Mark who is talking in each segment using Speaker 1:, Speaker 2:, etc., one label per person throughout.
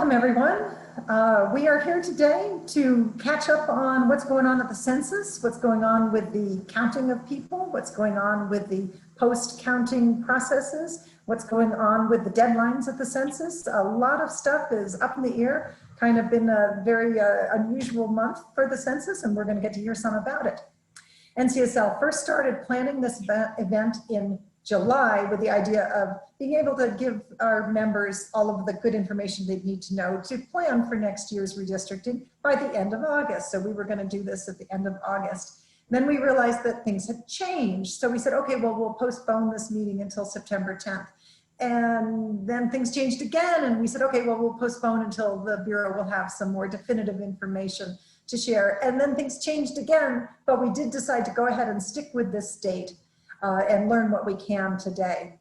Speaker 1: Welcome, everyone. We are here today to catch up on what's going on at the census, what's going on with the counting of people, what's going on with the post-counting processes, what's going on with the deadlines of the census. A lot of stuff is up in the air, kind of been a very unusual month for the census, and we're going to get to hear some about it. NCSL first started planning this event in July with the idea of being able to give our members all of the good information they need to know to plan for next year's redistricting by the end of August. So we were going to do this at the end of August. Then we realized that things had changed. So we said, okay, well, we'll postpone this meeting until September 10th. And then things changed again. And we said, okay, well, we'll postpone until the Bureau will have some more definitive information to share. And then things changed again, but we did decide to go ahead and stick with this date. And learn what we can today.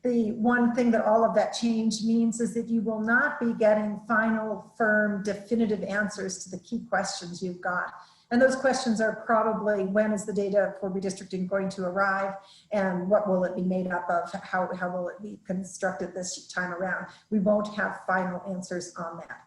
Speaker 1: The one thing that all of that change means is that you will not be getting final, firm, definitive answers to the key questions you've got. And those questions are probably, when is the data for redistricting going to arrive, and what will it be made up of? How will it be constructed this time around? We won't have final answers on that.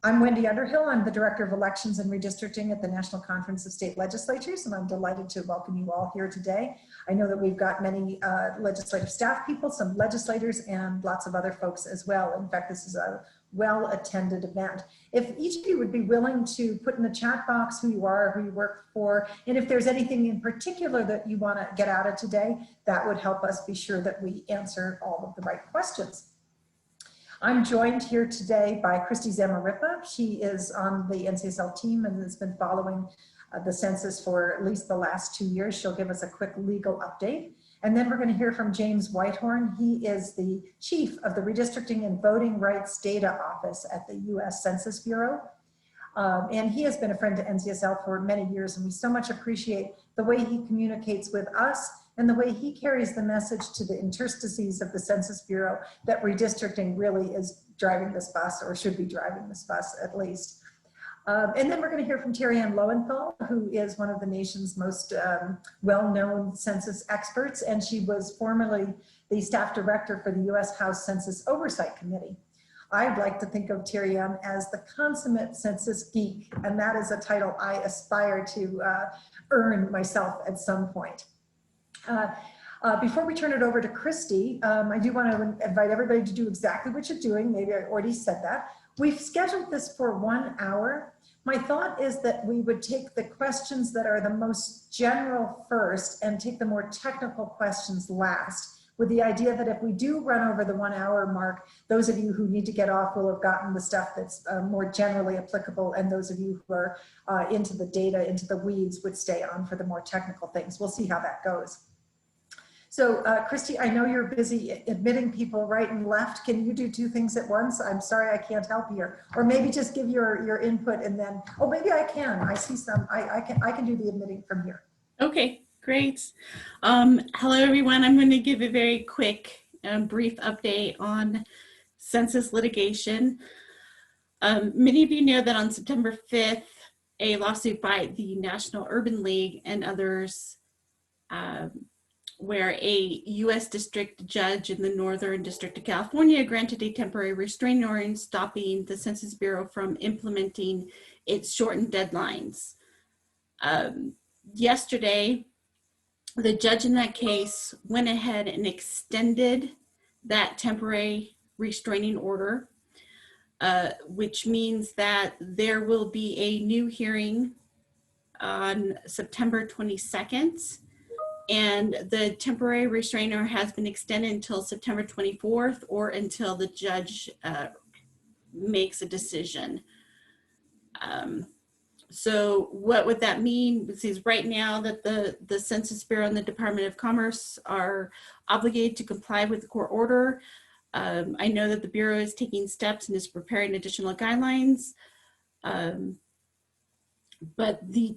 Speaker 1: I'm Wendy Underhill. I'm the Director of Elections and Redistricting at the National Conference of State Legislatures, and I'm delighted to welcome you all here today. I know that we've got many legislative staff people, some legislators, and lots of other folks as well. In fact, this is a well-attended event. If each of you would be willing to put in the chat box who you are, who you work for, and if there's anything in particular that you want to get out of today, that would help us be sure that we answer all of the right questions. I'm joined here today by Christy Zamarripa. She is on the NCSL team and has been following the census for at least the last 2 years. She'll give us a quick legal update. And then we're going to hear from James Whitehorn. He is the chief of the Redistricting and Voting Rights Data Office at the U.S. Census Bureau. And he has been a friend to NCSL for many years, and we so much appreciate the way he communicates with us and the way he carries the message to the interstices of the Census Bureau that redistricting really is driving this bus, or should be driving this bus at least. And then we're going to hear from Tyrion Lowenthal, who is one of the nation's most well-known census experts, and she was formerly the staff director for the U.S. House Census Oversight Committee. I'd like to think of Tyrion as the consummate census geek, and that is a title I aspire to earn myself at some point. Before we turn it over to Christy, I do want to invite everybody to do exactly what you're doing. Maybe I already said that. We've scheduled this for 1 hour. My thought is that we would take the questions that are the most general first and take the more technical questions last, with the idea that if we do run over the 1 hour mark, those of you who need to get off will have gotten the stuff that's more generally applicable, and those of you who are into the data, into the weeds, would stay on for the more technical things. We'll see how that goes. So Christy, I know you're busy admitting people right and left. Can you do two things at once? I'm sorry, I can't help here. Or maybe just give your input and then, oh, maybe I can. I see some, I can do the admitting from here.
Speaker 2: Okay, great. Hello, everyone. I'm going to give a very quick brief update on census litigation. Many of you know that on September 5th, a lawsuit by the National Urban League and others where a U.S. district judge in the Northern District of California granted a temporary restraining order stopping the Census Bureau from implementing its shortened deadlines. Yesterday, the judge in that case went ahead and extended that temporary restraining order, which means that there will be a new hearing on September 22nd. And the temporary restrainer has been extended until September 24th or until the judge makes a decision. So what would that mean? Because right now that the Census Bureau and the Department of Commerce are obligated to comply with the court order. I know that the Bureau is taking steps and is preparing additional guidelines. But the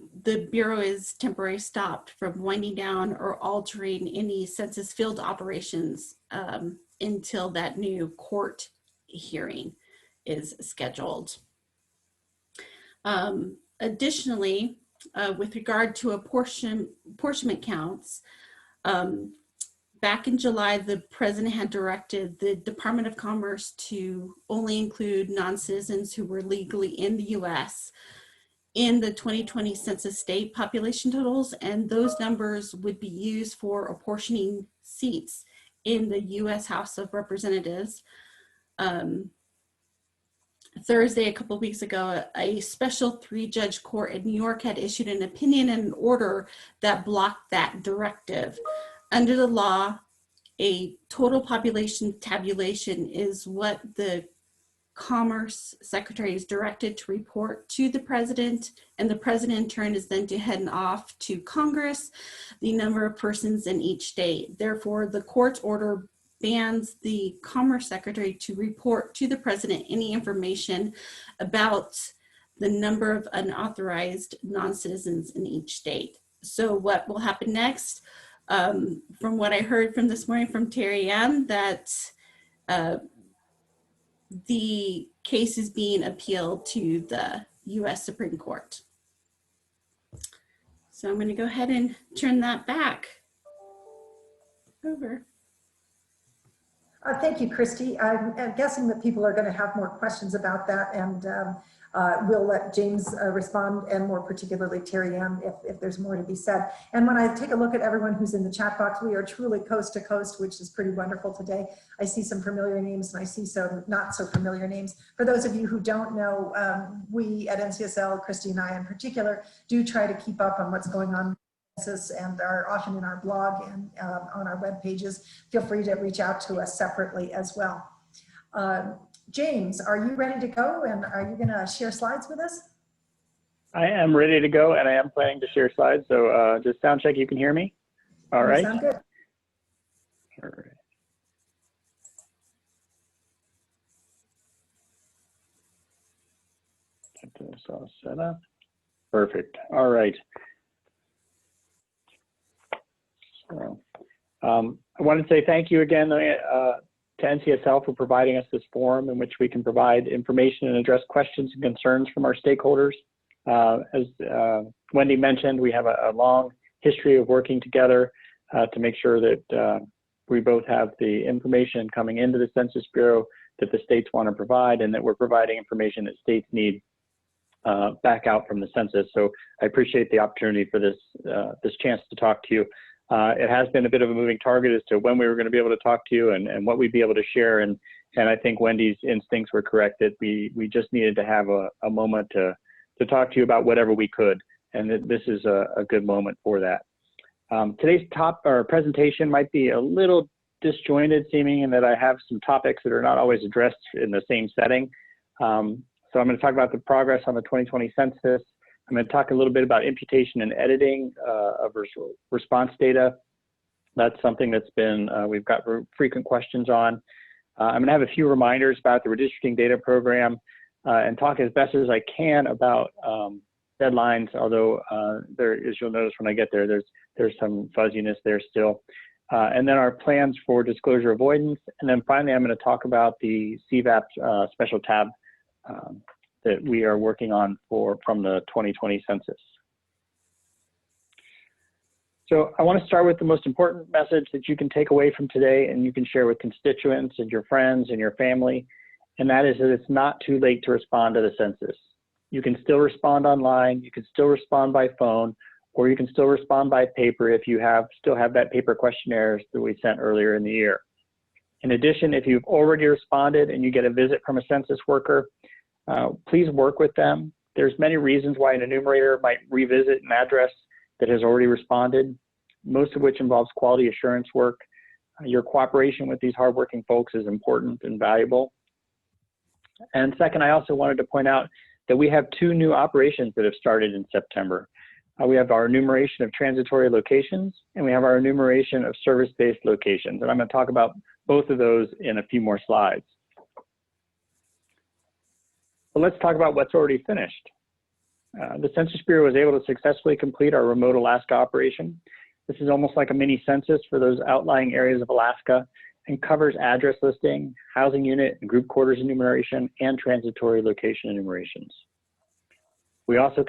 Speaker 2: Bureau is temporarily stopped from winding down or altering any census field operations until that new court hearing is scheduled. Additionally, with regard to apportionment counts, back in July, the president had directed the Department of Commerce to only include non-citizens who were legally in the US in the 2020 census state population totals, and those numbers would be used for apportioning seats in the US House of Representatives. Thursday, a couple of weeks ago, a special 3-judge court in New York had issued an opinion and an order that blocked that directive. Under the law, a total population tabulation is what the Commerce Secretary is directed to report to the president, and the president in turn is then to head off to Congress the number of persons in each state. Therefore, the court's order bans the Commerce Secretary to report to the president any information about the number of unauthorized non-citizens in each state. So what will happen next? From what I heard from this morning from Tyrion, that the case is being appealed to the US Supreme Court. So I'm going to go ahead and turn that back over.
Speaker 1: Thank you, Christy. I'm guessing that people are going to have more questions about that, and we'll let James respond, and more particularly Tyrion, if there's more to be said. And when I take a look at everyone who's in the chat box, we are truly coast to coast, which is pretty wonderful today. I see some familiar names and I see some not so familiar names. For those of you who don't know, we at NCSL, Christy and I in particular, do try to keep up on what's going on and are often in our blog and on our web pages. Feel free to reach out to us separately as well. James, are you ready to go, and are you going to share slides with us?
Speaker 3: I am ready to go, and I am planning to share slides. So just sound check, you can hear me? All right.
Speaker 1: Sound good.
Speaker 3: All right. Get this all set up. Perfect. All right. So, I want to say thank you again to NCSL for providing us this forum in which we can provide information and address questions and concerns from our stakeholders. As Wendy mentioned, we have a long history of working together to make sure that we both have the information coming into the Census Bureau that the states want to provide, and that we're providing information that states need back out from the census. So I appreciate the opportunity for this chance to talk to you. It has been a bit of a moving target as to when we were going to be able to talk to you and what we'd be able to share. And I think Wendy's instincts were correct that we just needed to have a moment to talk to you about whatever we could. And this is a good moment for that. Today's presentation might be a little disjointed, seeming in that I have some topics that are not always addressed in the same setting. So I'm going to talk about the progress on the 2020 census. I'm going to talk a little bit about imputation and editing of response data. That's something that's been, we've got frequent questions on. I'm going to have a few reminders about the Redistricting Data program and talk as best as I can about deadlines, although there, as you'll notice when I get there, there's some fuzziness there still. And then our plans for disclosure avoidance. And then finally, I'm going to talk about the CVAP special tab that we are working on from the 2020 census. So I want to start with the most important message that you can take away from today and you can share with constituents and your friends and your family, and that is that it's not too late to respond to the census. You can still respond online, you can still respond by phone, or you can still respond by paper if you still have that paper questionnaires that we sent earlier in the year. In addition, if you've already responded and you get a visit from a census worker, please work with them. There's many reasons why an enumerator might revisit an address that has already responded, most of which involves quality assurance work. Your cooperation with these hardworking folks is important and valuable. And second, I also wanted to point out that we have 2 new operations that have started in September. We have our enumeration of transitory locations, and we have our enumeration of service-based locations. And I'm going to talk about both of those in a few more slides. But let's talk about what's already finished. The Census Bureau was able to successfully complete our remote Alaska operation. This is almost like a mini census for those outlying areas of Alaska and covers address listing, housing unit and group quarters enumeration, and transitory location enumerations. We also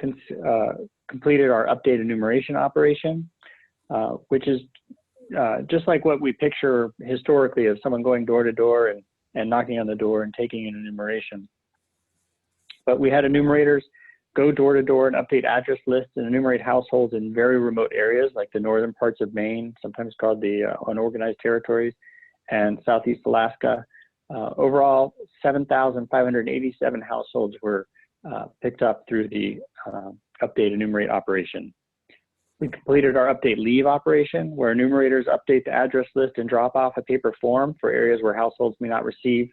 Speaker 3: completed our update enumeration operation, which is just like what we picture historically of someone going door to door and knocking on the door and taking an enumeration. But we had enumerators go door to door and update address lists and enumerate households in very remote areas like the northern parts of Maine, sometimes called the unorganized territories, and Southeast Alaska. Overall, 7,587 households were picked up through the update enumerate operation. We completed our update leave operation, where enumerators update the address list and drop off a paper form for areas where households may not receive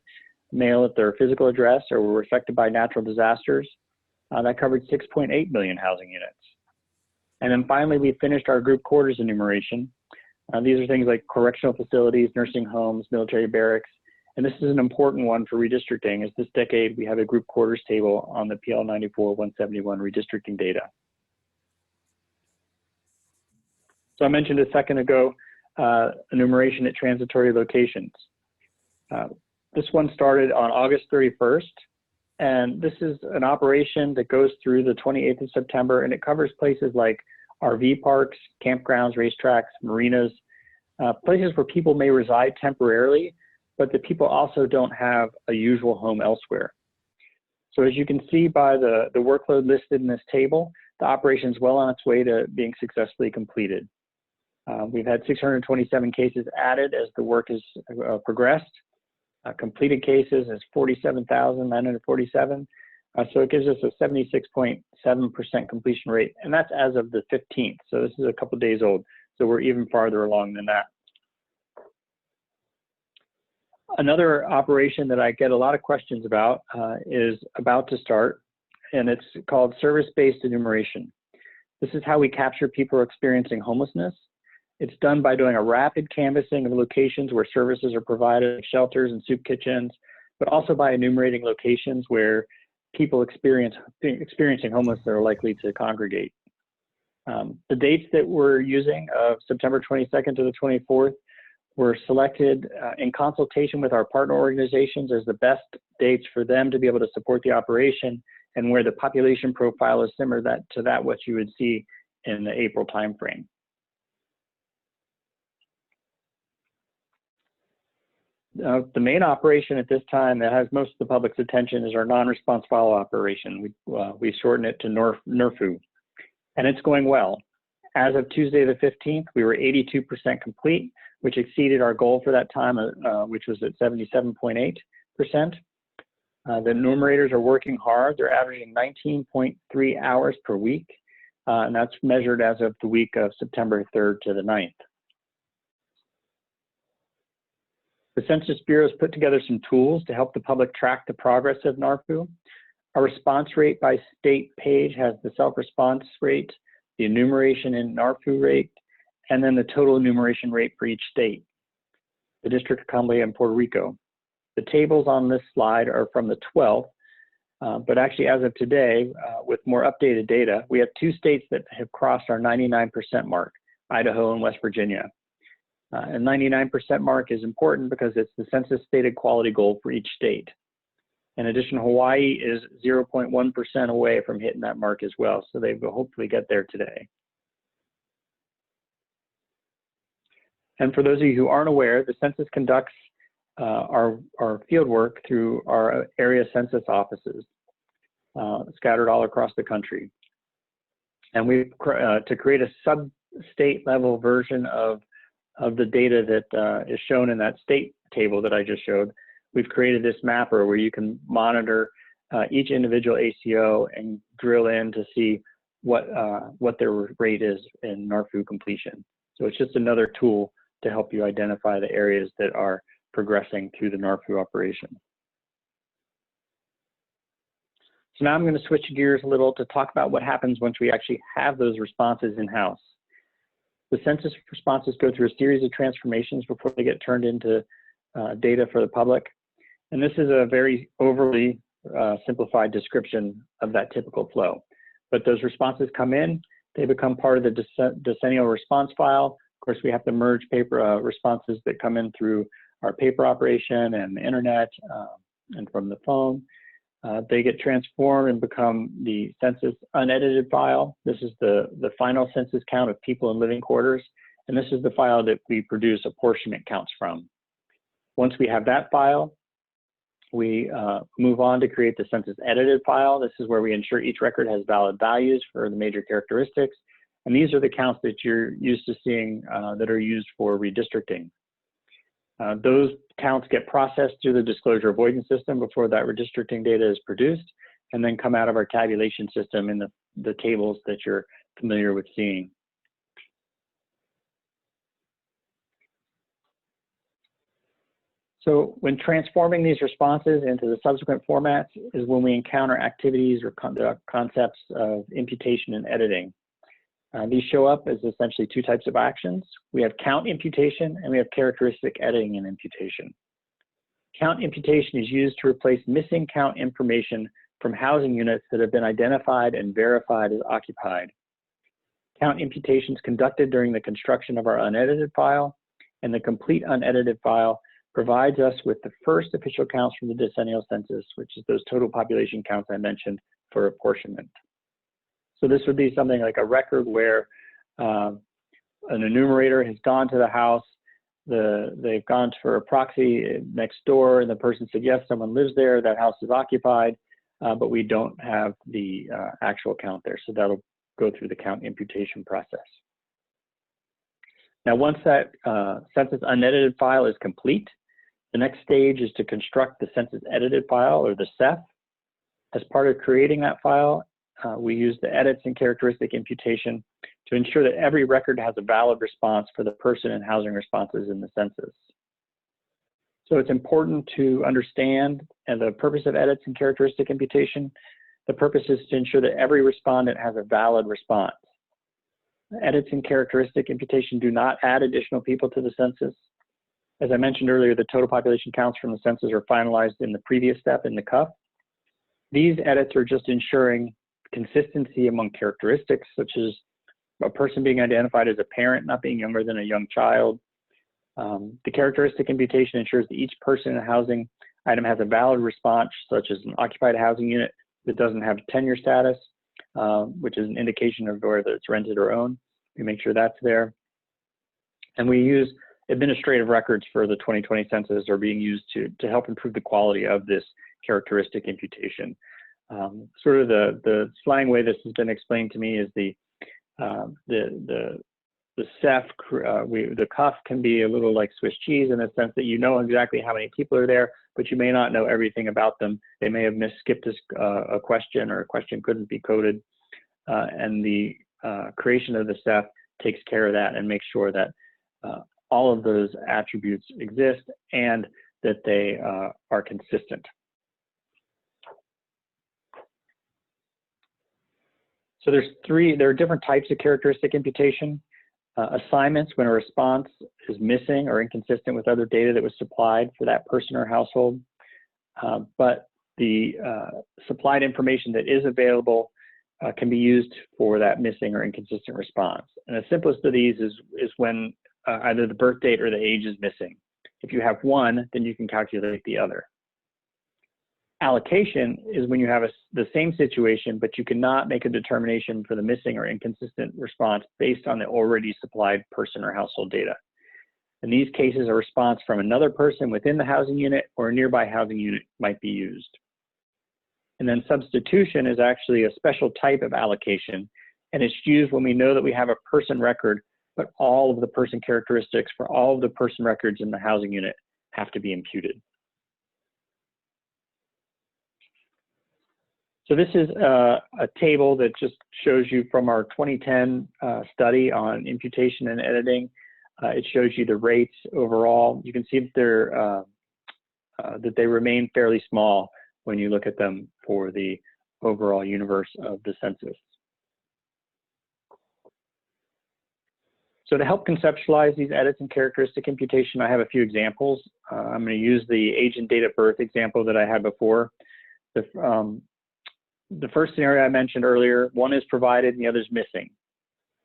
Speaker 3: mail at their physical address or were affected by natural disasters. That covered 6.8 million housing units. And then finally, we finished our group quarters enumeration. These are things like correctional facilities, nursing homes, military barracks. And this is an important one for redistricting, as this decade we have a group quarters table on the PL 94-171 redistricting data. So I mentioned a second ago, enumeration at transitory locations. This one started on August 31st, and this is an operation that goes through the 28th of September, and it covers places like RV parks, campgrounds, racetracks, marinas, places where people may reside temporarily, but the people also don't have a usual home elsewhere. So as you can see by the workload listed in this table, the operation is well on its way to being successfully completed. We've had 627 cases added as the work has progressed. Completed cases is 47,947. So it gives us a 76.7% completion rate, and that's as of the 15th. So this is a couple days old. So we're even farther along than that. Another operation that I get a lot of questions about is about to start, and it's called service-based enumeration. This is how we capture people experiencing homelessness. It's done by doing a rapid canvassing of locations where services are provided, like shelters and soup kitchens, but also by enumerating locations where people experiencing homelessness are likely to congregate. The dates that we're using of September 22nd to the 24th were selected in consultation with our partner organizations as the best dates for them to be able to support the operation, and where the population profile is similar to that what you would see in the April timeframe. The main operation at this time that has most of the public's attention is our non-response file operation. We shorten it to NRFU, and it's going well. As of Tuesday the 15th, we were 82% complete, which exceeded our goal for that time, which was at 77.8%. The enumerators are working hard. They're averaging 19.3 hours per week, and that's measured as of the week of September 3rd to the 9th. The Census Bureau has put together some tools to help the public track the progress of NRFU. Our response rate by state page has the self-response rate, the enumeration and NRFU rate, and then the total enumeration rate for each state, the District of Columbia and Puerto Rico. The tables on this slide are from the 12th, but actually as of today, with more updated data, we have 2 states that have crossed our 99% mark, Idaho and West Virginia. And 99% mark is important because it's the census stated quality goal for each state. In addition, Hawaii is 0.1% away from hitting that mark as well, so they will hopefully get there today. And for those of you who aren't aware, the census conducts our field work through our area census offices scattered all across the country. And we to create a sub-state level version of the data that is shown in that state table that I just showed, we've created this mapper where you can monitor each individual ACO and drill in to see what their rate is in NRFU completion. So it's just another tool to help you identify the areas that are progressing through the NRFU operation. So now I'm going to switch gears a little to talk about what happens once we actually have those responses in-house. The census responses go through a series of transformations before they get turned into data for the public. And this is a very overly simplified description of that typical flow. But those responses come in, they become part of the decennial response file. Of course, we have to merge paper responses that come in through our paper operation and the internet and from the phone. They get transformed and become the census unedited file. This is the final census count of people in living quarters. and this is the file that we produce apportionment counts from. Once we have that file, we move on to create the census edited file. This is where we ensure each record has valid values for the major characteristics. And these are the counts that you're used to seeing that are used for redistricting. Those counts get processed through the disclosure avoidance system before that redistricting data is produced, and then come out of our tabulation system in the tables that you're familiar with seeing. So when transforming these responses into the subsequent formats is when we encounter activities or concepts of imputation and editing. These show up as essentially two types of actions. We have count imputation and we have characteristic editing and imputation. Count imputation is used to replace missing count information from housing units that have been identified and verified as occupied. Count imputation is conducted during the construction of our unedited file, and the complete unedited file provides us with the first official counts from the decennial census, which is those total population counts I mentioned for apportionment. So this would be something like a record where an enumerator has gone to the house, they've gone for a proxy next door, and the person said, yes, someone lives there, that house is occupied, but we don't have the actual count there. So that'll go through the count imputation process. Now, once that census unedited file is complete, the next stage is to construct the census edited file, or the CEF. As part of creating that file, we use the edits and characteristic imputation to ensure that every record has a valid response for the person and housing responses in the census. So it's important to understand the purpose of edits and characteristic imputation. The purpose is to ensure that every respondent has a valid response. Edits and characteristic imputation do not add additional people to the census. As I mentioned earlier, the total population counts from the census are finalized in the previous step in the CUF. These edits are just ensuring consistency among characteristics, such as a person being identified as a parent, not being younger than a young child. The characteristic imputation ensures that each person in a housing item has a valid response, such as an occupied housing unit that doesn't have tenure status, which is an indication of whether it's rented or owned. We make sure that's there. And we use administrative records for the 2020 census are being used to help improve the quality of this characteristic imputation. Sort of the slang way this has been explained to me is the CEF, the CUF can be a little like Swiss cheese in the sense that you know exactly how many people are there, but you may not know everything about them. They may have skipped a question, or a question couldn't be coded. And the creation of the CEF takes care of that and makes sure that all of those attributes exist and that they are consistent. So there are different types of characteristic imputation. Assignments, when a response is missing or inconsistent with other data that was supplied for that person or household. But the supplied information that is available can be used for that missing or inconsistent response. And the simplest of these is when either the birth date or the age is missing. If you have one, then you can calculate the other. Allocation is when you have the same situation, but you cannot make a determination for the missing or inconsistent response based on the already supplied person or household data. In these cases, a response from another person within the housing unit or a nearby housing unit might be used. And then substitution is actually a special type of allocation, and it's used when we know that we have a person record, but all of the person characteristics for all of the person records in the housing unit have to be imputed. So this is a table that just shows you from our 2010 study on imputation and editing. It shows you the rates overall. You can see that they remain fairly small when you look at them for the overall universe of the census. So to help conceptualize these edits and characteristic imputation, I have a few examples. I'm going to use the age and date of birth example that I had before. The first scenario I mentioned earlier, one is provided and the other is missing.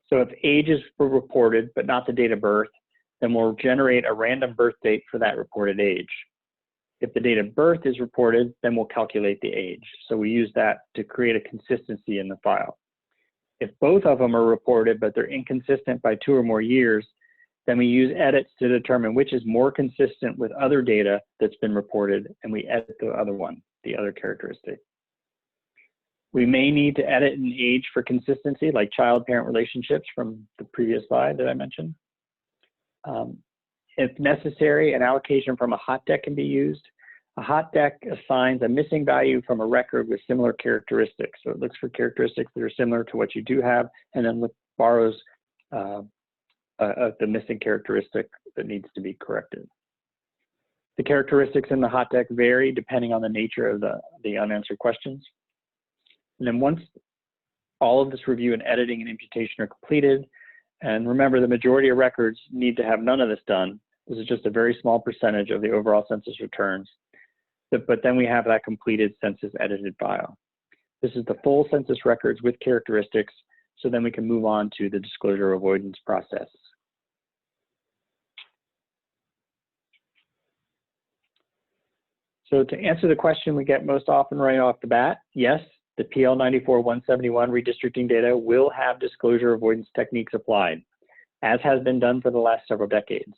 Speaker 3: So if ages were reported, but not the date of birth, then we'll generate a random birth date for that reported age. If the date of birth is reported, then we'll calculate the age. So we use that to create a consistency in the file. If both of them are reported, but they're inconsistent by 2 or more years, Then we use edits to determine which is more consistent with other data that's been reported, and we edit the other one, the other characteristic. We may need to edit an age for consistency, like child-parent relationships from the previous slide that I mentioned. If necessary, an allocation from a hot deck can be used. A hot deck assigns a missing value from a record with similar characteristics. So it looks for characteristics that are similar to what you do have, and then borrows the missing characteristic that needs to be corrected. The characteristics in the hot deck vary depending on the nature of the unanswered questions. And then once all of this review and editing and imputation are completed, and remember the majority of records need to have none of this done. This is just a very small percentage of the overall census returns. But then we have that completed census edited file. This is the full census records with characteristics, so then we can move on to the disclosure avoidance process. So to answer the question we get most often right off the bat, yes, the PL 94-171 redistricting data will have disclosure avoidance techniques applied, as has been done for the last several decades.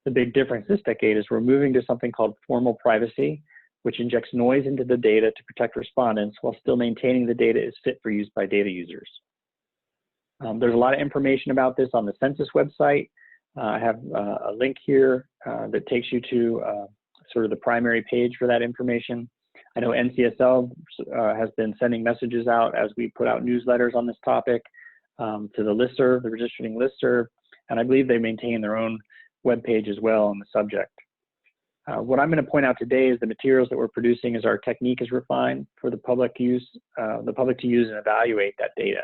Speaker 3: The big difference this decade is we're moving to something called formal privacy, which injects noise into the data to protect respondents while still maintaining the data is fit for use by data users. There's a lot of information about this on the census website. I have a link here that takes you to sort of the primary page for that information. I know NCSL has been sending messages out as we put out newsletters on this topic to the listserv, the redistricting listserv, and I believe they maintain their own webpage as well on the subject. What I'm going to point out today is the materials that we're producing as our technique is refined for the public to use and evaluate that data.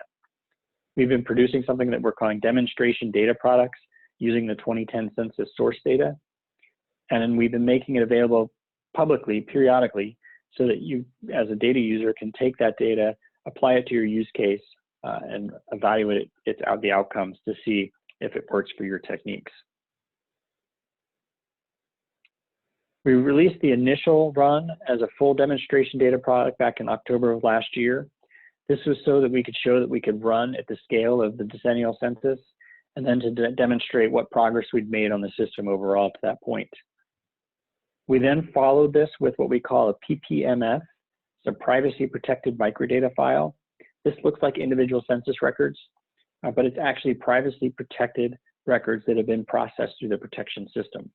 Speaker 3: We've been producing something that we're calling demonstration data products using the 2010 census source data. And then we've been making it available publicly, periodically, so that you, as a data user, can take that data, apply it to your use case, and evaluate the outcomes to see if it works for your techniques. We released the initial run as a full demonstration data product back in October of last year. This was so that we could show that we could run at the scale of the decennial census, and then to demonstrate what progress we'd made on the system overall to that point. We then followed this with what we call a Ppmf, it's a privacy protected microdata file. This looks like individual census records, but it's actually privacy protected records that have been processed through the protection system.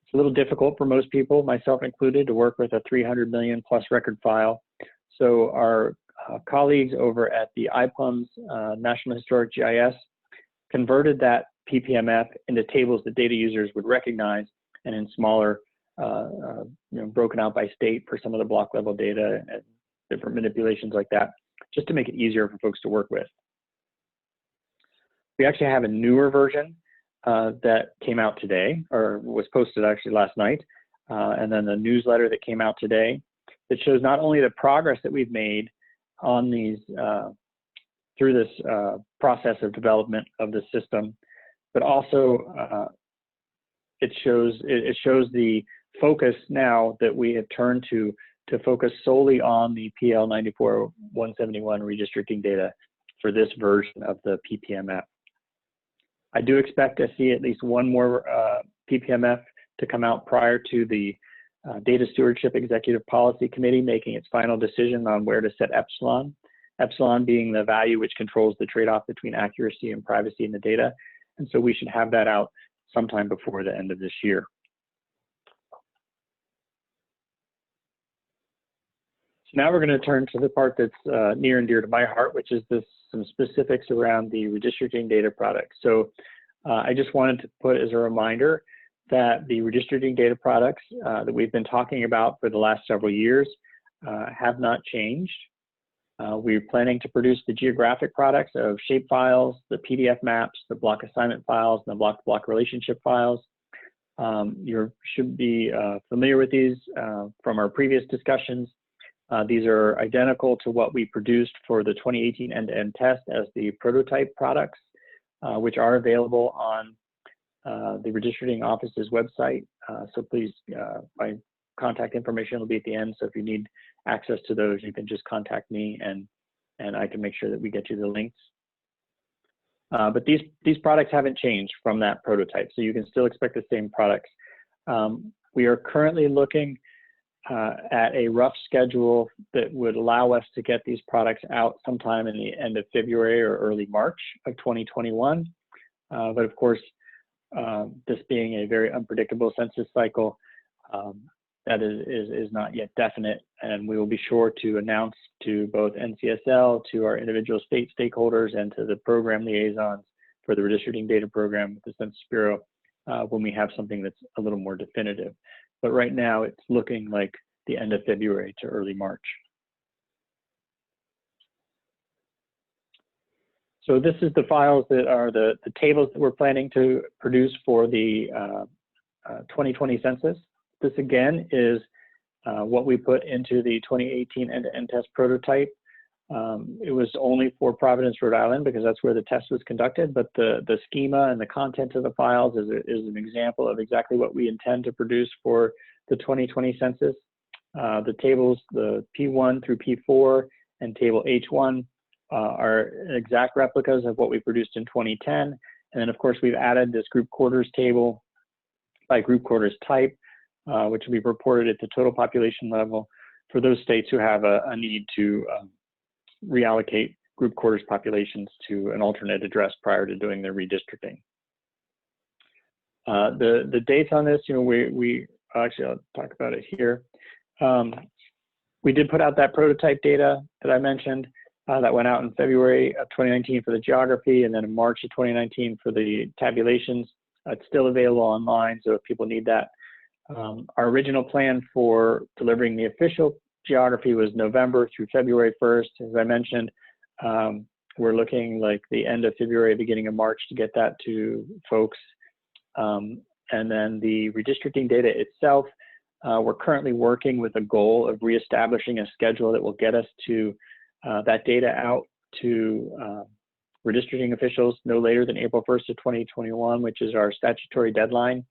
Speaker 3: It's a little difficult for most people, myself included, to work with a 300 million plus record file. So our colleagues over at the IPUMS National Historic GIS converted that Ppmf into tables that data users would recognize, and in smaller, broken out by state for some of the block level data and different manipulations like that, just to make it easier for folks to work with. We actually have a newer version that came out today, or was posted actually last night, and then the newsletter that came out today that shows not only the progress that we've made on these through this process of development of the system, but also it shows the focus now that we have turned to focus solely on the PL 94-171 redistricting data for this version of the Ppmf. I do expect to see at least one more Ppmf to come out prior to the Data Stewardship Executive Policy Committee making its final decision on where to set epsilon. Epsilon being the value which controls the trade-off between accuracy and privacy in the data. And so we should have that out sometime before the end of this year. So now we're going to turn to the part that's near and dear to my heart, which is some specifics around the redistricting data product. So I just wanted to put as a reminder that the redistricting data products that we've been talking about for the last several years have not changed. We're planning to produce the geographic products of shape files, the PDF maps, the block assignment files, and the block-to-block relationship files. You should be familiar with these from our previous discussions. These are identical to what we produced for the 2018 end-to-end test as the prototype products, which are available on the Redistricting Office's website. So please, my contact information will be at the end. So if you need access to those, you can just contact me and I can make sure that we get you the links. But these products haven't changed from that prototype, so you can still expect the same products. We are currently looking at a rough schedule that would allow us to get these products out sometime in the end of February or early March of 2021. But of course, this being a very unpredictable census cycle, that is not yet definite, and we will be sure to announce to both NCSL, to our individual state stakeholders, and to the program liaisons for the Redistricting Data Program with the Census Bureau when we have something that's a little more definitive. But right now, it's looking like the end of February to early March. So this is the files that are the tables that we're planning to produce for the 2020 census. This again is what we put into the 2018 end-to-end test prototype. It was only for Providence, Rhode Island, because that's where the test was conducted, but the schema and the content of the files is an example of exactly what we intend to produce for the 2020 census. The tables, the P1 through P4 and table H1 are exact replicas of what we produced in 2010. And then of course we've added this group quarters table by group quarters type, which will be reported at the total population level for those states who have a need to reallocate group quarters populations to an alternate address prior to doing their redistricting. The dates on this, we actually, I'll talk about it here. We did put out that prototype data that I mentioned that went out in February of 2019 for the geography, and then in March of 2019 for the tabulations. It's still available online, so if people need that. Our original plan for delivering the official geography was November through February 1st. As I mentioned, we're looking like the end of February, beginning of March to get that to folks. And then the redistricting data itself, we're currently working with a goal of reestablishing a schedule that will get us to that data out to redistricting officials no later than April 1st of 2021, which is our statutory deadline.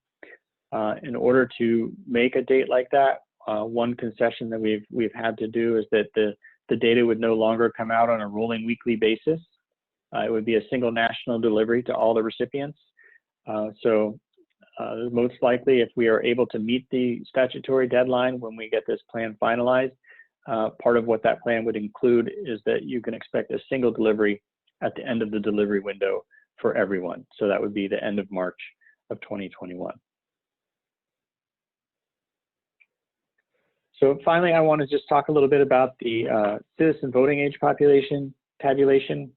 Speaker 3: In order to make a date like that, one concession that we've had to do is that the data would no longer come out on a rolling weekly basis. It would be a single national delivery to all the recipients. So most likely, if we are able to meet the statutory deadline when we get this plan finalized, part of what that plan would include is that you can expect a single delivery at the end of the delivery window for everyone. So that would be the end of March of 2021. So finally, I want to just talk a little bit about the citizen voting age population tabulation.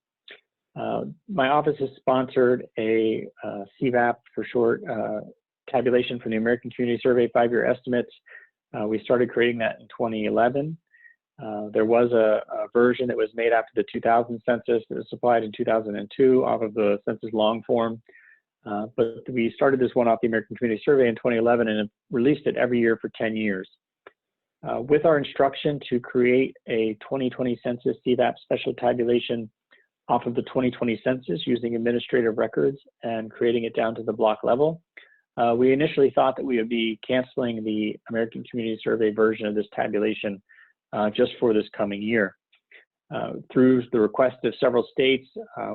Speaker 3: My office has sponsored a CVAP for short tabulation for the American Community Survey 5-year estimates. We started creating that in 2011. There was a version that was made after the 2000 census that was supplied in 2002 off of the census long form. But we started this one off the American Community Survey in 2011 and released it every year for 10 years. With our instruction to create a 2020 census CVAP special tabulation off of the 2020 census using administrative records and creating it down to the block level, we initially thought that we would be canceling the American Community Survey version of this tabulation just for this coming year. Through the request of several states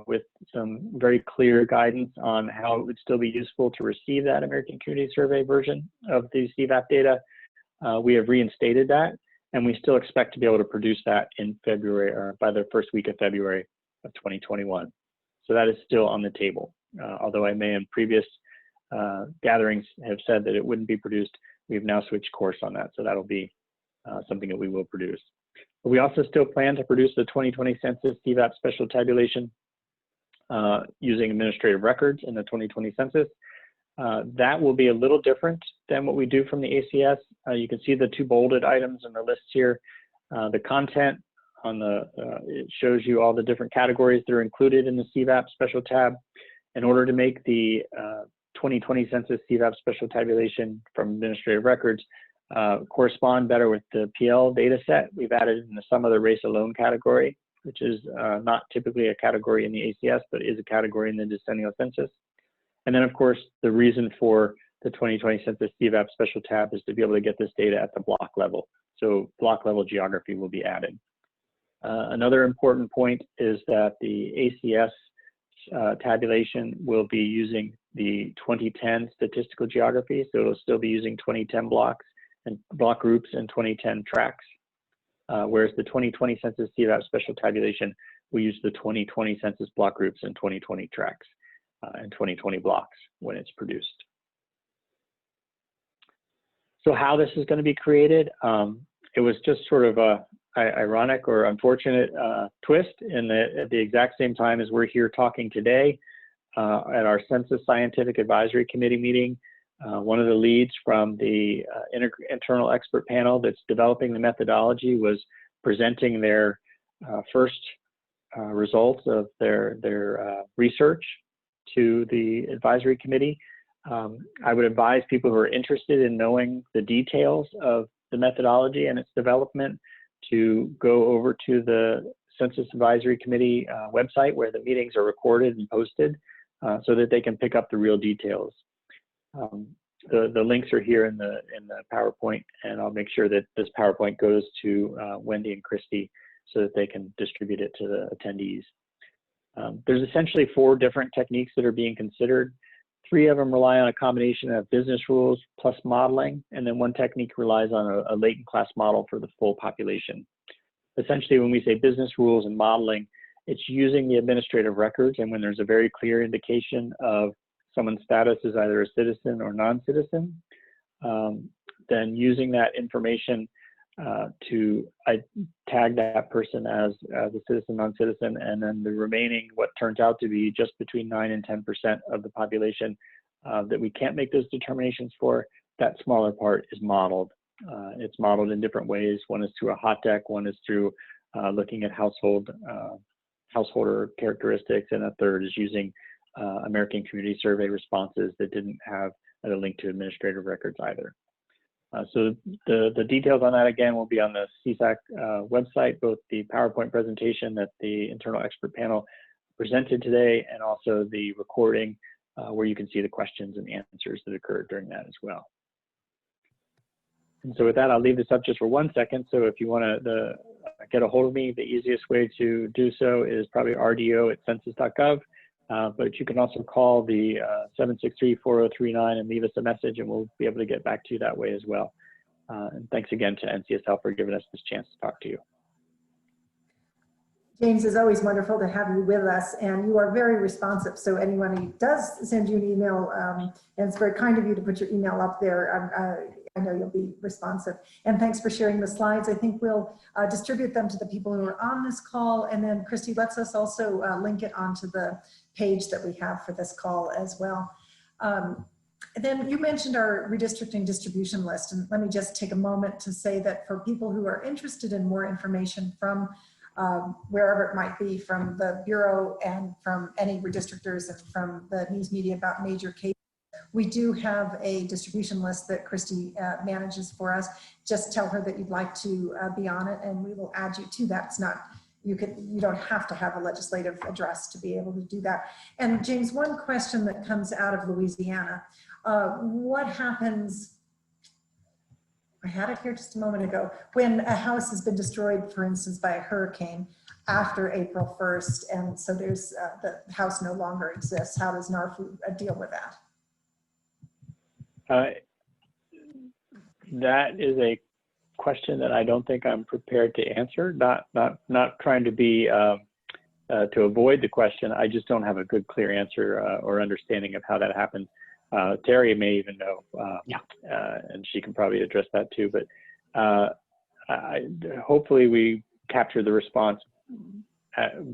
Speaker 3: with some very clear guidance on how it would still be useful to receive that American Community Survey version of the CVAP data, we have reinstated that, and we still expect to be able to produce that in February or by the first week of February of 2021. So that is still on the table. Although I may in previous gatherings have said that it wouldn't be produced, we've now switched course on that. So that'll be something that we will produce. But we also still plan to produce the 2020 census CVAP special tabulation using administrative records in the 2020 census. That will be a little different than what we do from the ACS. You can see the two bolded items in the list here. The content on the, it shows you all the different categories that are included in the CVAP special tab. In order to make the 2020 census CVAP special tabulation from administrative records correspond better with the PL data set, we've added in the sum of the race alone category, which is not typically a category in the ACS, but is a category in the decennial census. And then, of course, the reason for the 2020 census CVAP special tab is to be able to get this data at the block level. So block level geography will be added. Another important point is that the ACS tabulation will be using the 2010 statistical geography, so it'll still be using 2010 blocks and block groups and 2010 tracks, whereas the 2020 census CVAP special tabulation will use the 2020 census block groups and 2020 tracks and 2020 blocks when it's produced. So how this is going to be created, it was just sort of a ironic or unfortunate twist in that at the exact same time as we're here talking today at our Census Scientific Advisory Committee meeting, one of the leads from the internal expert panel that's developing the methodology was presenting their first results of their research to the advisory committee. I would advise people who are interested in knowing the details of the methodology and its development to go over to the Census Advisory Committee website where the meetings are recorded and posted so that they can pick up the real details. The links are here in the PowerPoint, and I'll make sure that this PowerPoint goes to Wendy and Christy so that they can distribute it to the attendees. There's essentially 4 different techniques that are being considered. 3 of them rely on a combination of business rules plus modeling, and then 1 technique relies on a latent class model for the full population. Essentially, when we say business rules and modeling, it's using the administrative records, and when there's a very clear indication of someone's status as either a citizen or non-citizen, then using that information to tag that person as a citizen, non-citizen, and then the remaining, what turns out to be just between 9 and 10% of the population that we can't make those determinations for, that smaller part is modeled. It's modeled in different ways. One is through a hot deck, one is through looking at householder characteristics, and a third is using American Community Survey responses that didn't have a link to administrative records either. So the details on that, again, will be on the CSAC website, both the PowerPoint presentation that the internal expert panel presented today and also the recording where you can see the questions and answers that occurred during that as well. And so with that, I'll leave this up just for 1 second. So if you want to get a hold of me, the easiest way to do so is probably rdo@census.gov. But you can also call the 763-4039 and leave us a message, and we'll be able to get back to you that way as well. And thanks again to NCSL for giving us this chance to talk to you.
Speaker 1: James, it's always wonderful to have you with us, and you are very responsive. So anyone who does send you an email, and it's very kind of you to put your email up there, I know you'll be responsive. And thanks for sharing the slides. I think we'll distribute them to the people who are on this call. And then Christy lets us also link it onto the page that we have for this call as well. And then you mentioned our redistricting distribution list. And let me just take a moment to say that for people who are interested in more information from wherever it might be, from the Bureau and from any redistrictors and from the news media about major cases, we do have a distribution list that Christy manages for us. Just tell her that you'd like to be on it, and we will add you to that. It's not, you don't have to have a legislative address to be able to do that. And James, one question that comes out of Louisiana, what happens, I had it here just a moment ago, when a house has been destroyed, for instance, by a hurricane after April 1st, and so there's the house no longer exists. How does NARFU deal with that?
Speaker 3: That is a question that I don't think I'm prepared to answer. Not trying to be to avoid the question. I just don't have a good, clear answer or understanding of how that happens. Terry may even know, and she can probably address that too. But hopefully we captured the response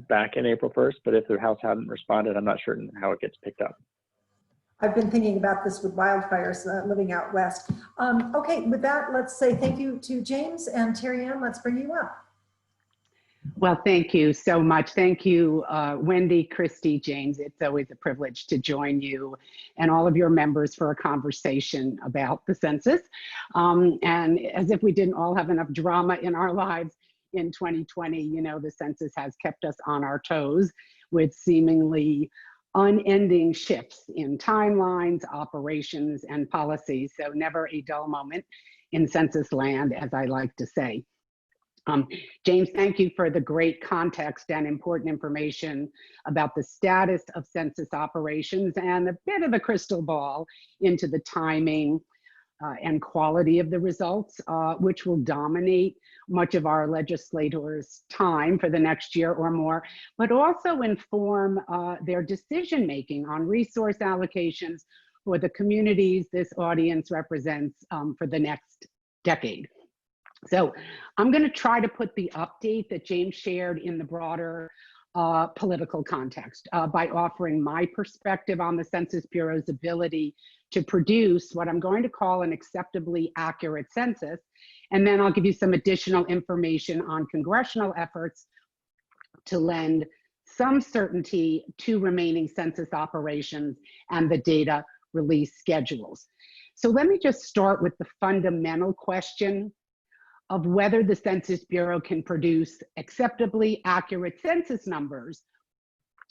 Speaker 3: back in April 1st. But if the house hadn't responded, I'm not certain how it gets picked up.
Speaker 1: I've been thinking about this with wildfires living out west. Okay, with that, let's say thank you to James, and Terry Ann, let's bring you up.
Speaker 4: Well, thank you so much. Thank you, Wendy, Christy, James. It's always a privilege to join you and all of your members for a conversation about the census. And as if we didn't all have enough drama in our lives in 2020, you know, the census has kept us on our toes with seemingly unending shifts in timelines, operations, and policies. So never a dull moment in census land, as I like to say. James, thank you for the great context and important information about the status of census operations and a bit of a crystal ball into the timing and quality of the results, which will dominate much of our legislators' time for the next year or more, but also inform their decision-making on resource allocations for the communities this audience represents for the next decade. So I'm going to try to put the update that James shared in the broader political context by offering my perspective on the Census Bureau's ability to produce what I'm going to call an acceptably accurate census. And then I'll give you some additional information on congressional efforts to lend some certainty to remaining census operations and the data release schedules. So let me just start with the fundamental question of whether the Census Bureau can produce acceptably accurate census numbers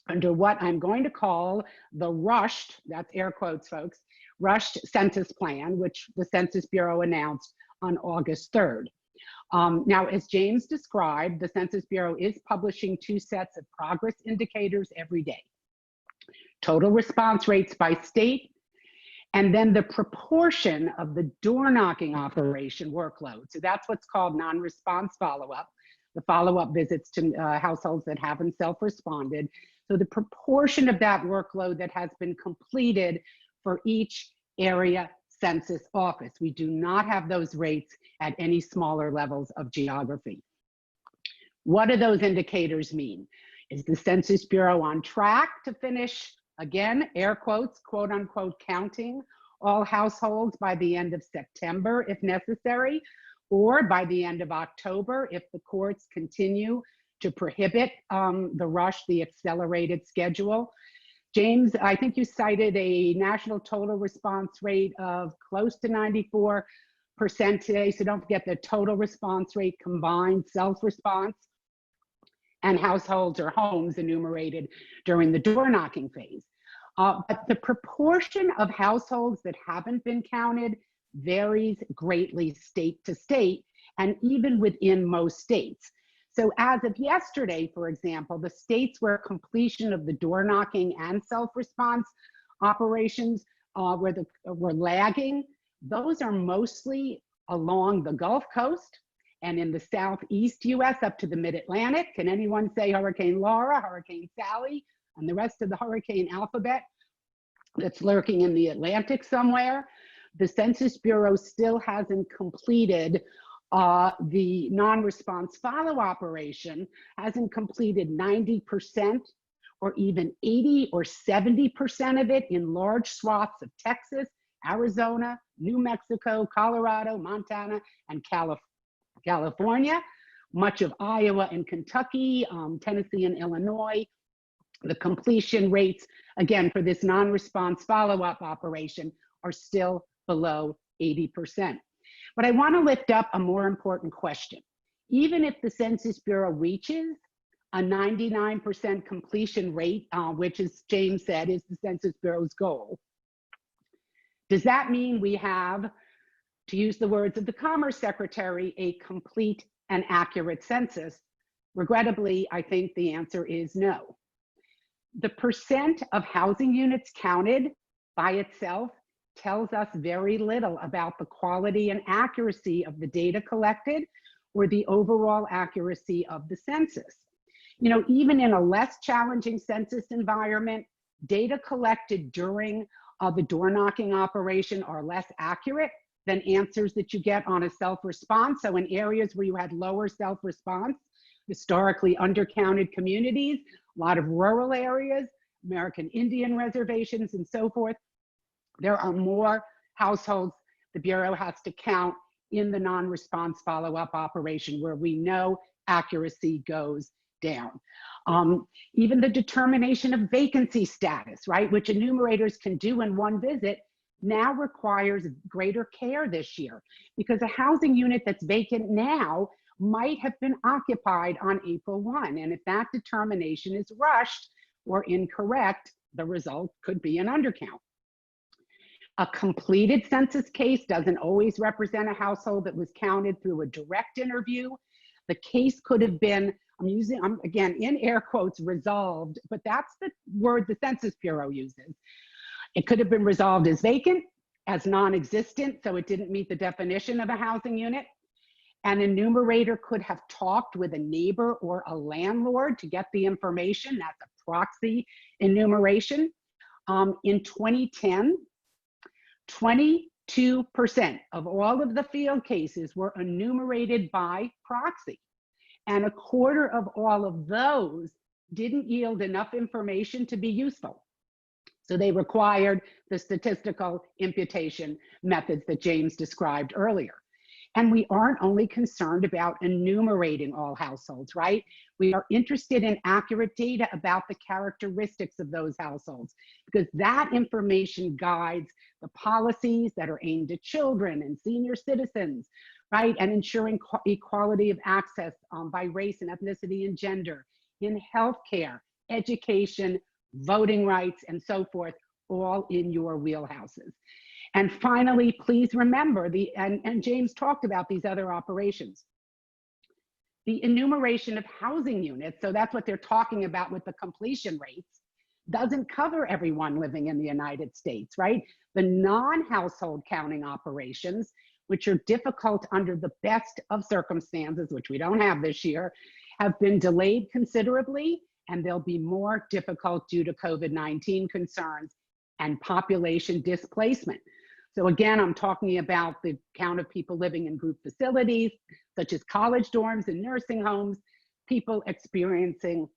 Speaker 4: under what I'm going to call the rushed, that's air quotes folks, rushed census plan, which the Census Bureau announced on August 3rd. Now, as James described, the Census Bureau is publishing 2 sets of progress indicators every day. Total response rates by state, and then the proportion of the door knocking operation workload. So that's what's called non-response follow-up, the follow-up visits to households that haven't self-responded. So the proportion of that workload that has been completed for each area census office. We do not have those rates at any smaller levels of geography. What do those indicators mean? Is the Census Bureau on track to finish, again, air quotes, quote unquote, counting all households by the end of September if necessary, or by the end of October if the courts continue to prohibit the rush, the accelerated schedule? James, I think you cited a national total response rate of close to 94% today. So don't forget the total response rate combined self-response and households or homes enumerated during the door knocking phase. But the proportion of households that haven't been counted varies greatly state to state and even within most states. So as of yesterday, for example, the states where completion of the door knocking and self-response operations were lagging, those are mostly along the Gulf Coast and in the Southeast US up to the Mid-Atlantic. Can anyone say Hurricane Laura, Hurricane Sally, and the rest of the hurricane alphabet that's lurking in the Atlantic somewhere? The Census Bureau still hasn't completed the non-response follow operation, hasn't completed 90% or even 80 or 70% of it in large swaths of Texas, Arizona, New Mexico, Colorado, Montana, and California, much of Iowa and Kentucky, Tennessee and Illinois. The completion rates, again, for this non-response follow-up operation are still below 80%. But I want to lift up a more important question. Even if the Census Bureau reaches a 99% completion rate, which, as James said, is the Census Bureau's goal, does that mean we have, to use the words of the Commerce Secretary, a complete and accurate census? Regrettably, I think the answer is no. The percent of housing units counted by itself tells us very little about the quality and accuracy of the data collected or the overall accuracy of the census. You know, even in a less challenging census environment, data collected during the door knocking operation are less accurate than answers that you get on a self-response. So in areas where you had lower self-response, historically undercounted communities, a lot of rural areas, American Indian reservations and so forth, there are more households the Bureau has to count in the non-response follow-up operation where we know accuracy goes down. Even the determination of vacancy status, right, which enumerators can do in one visit, now requires greater care this year because a housing unit that's vacant now might have been occupied on April 1. And if that determination is rushed or incorrect, the result could be an undercount. A completed census case doesn't always represent a household that was counted through a direct interview. The case could have been, I'm again in air quotes, resolved, but that's the word the Census Bureau uses. It could have been resolved as vacant, as non-existent, so it didn't meet the definition of a housing unit. An enumerator could have talked with a neighbor or a landlord to get the information. That's a proxy enumeration. In 2010, 22% of all of the field cases were enumerated by proxy. And a quarter of all of those didn't yield enough information to be useful. So they required the statistical imputation methods that James described earlier. And we aren't only concerned about enumerating all households, right? We are interested in accurate data about the characteristics of those households, because that information guides the policies that are aimed at children and senior citizens, right? And ensuring equality of access by race and ethnicity and gender, in healthcare, education, voting rights, and so forth, all in your wheelhouses. And finally, please remember, and James talked about these other operations, the enumeration of housing units, so that's what they're talking about with the completion rates, doesn't cover everyone living in the United States, right? The non-household counting operations, which are difficult under the best of circumstances, which we don't have this year, have been delayed considerably, and they'll be more difficult due to COVID-19 concerns and population displacement. So again, I'm talking about the count of people living in group facilities, such as college dorms and nursing homes, people experiencing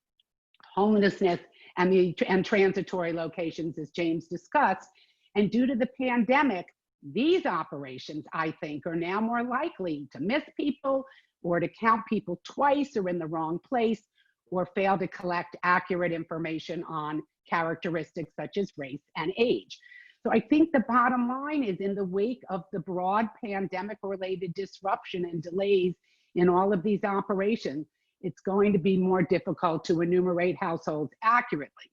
Speaker 4: homelessness, and transitory locations, as James discussed. And due to the pandemic, these operations, I think, are now more likely to miss people or to count people twice or in the wrong place, or fail to collect accurate information on characteristics such as race and age. So I think the bottom line is, in the wake of the broad pandemic-related disruption and delays in all of these operations, it's going to be more difficult to enumerate households accurately.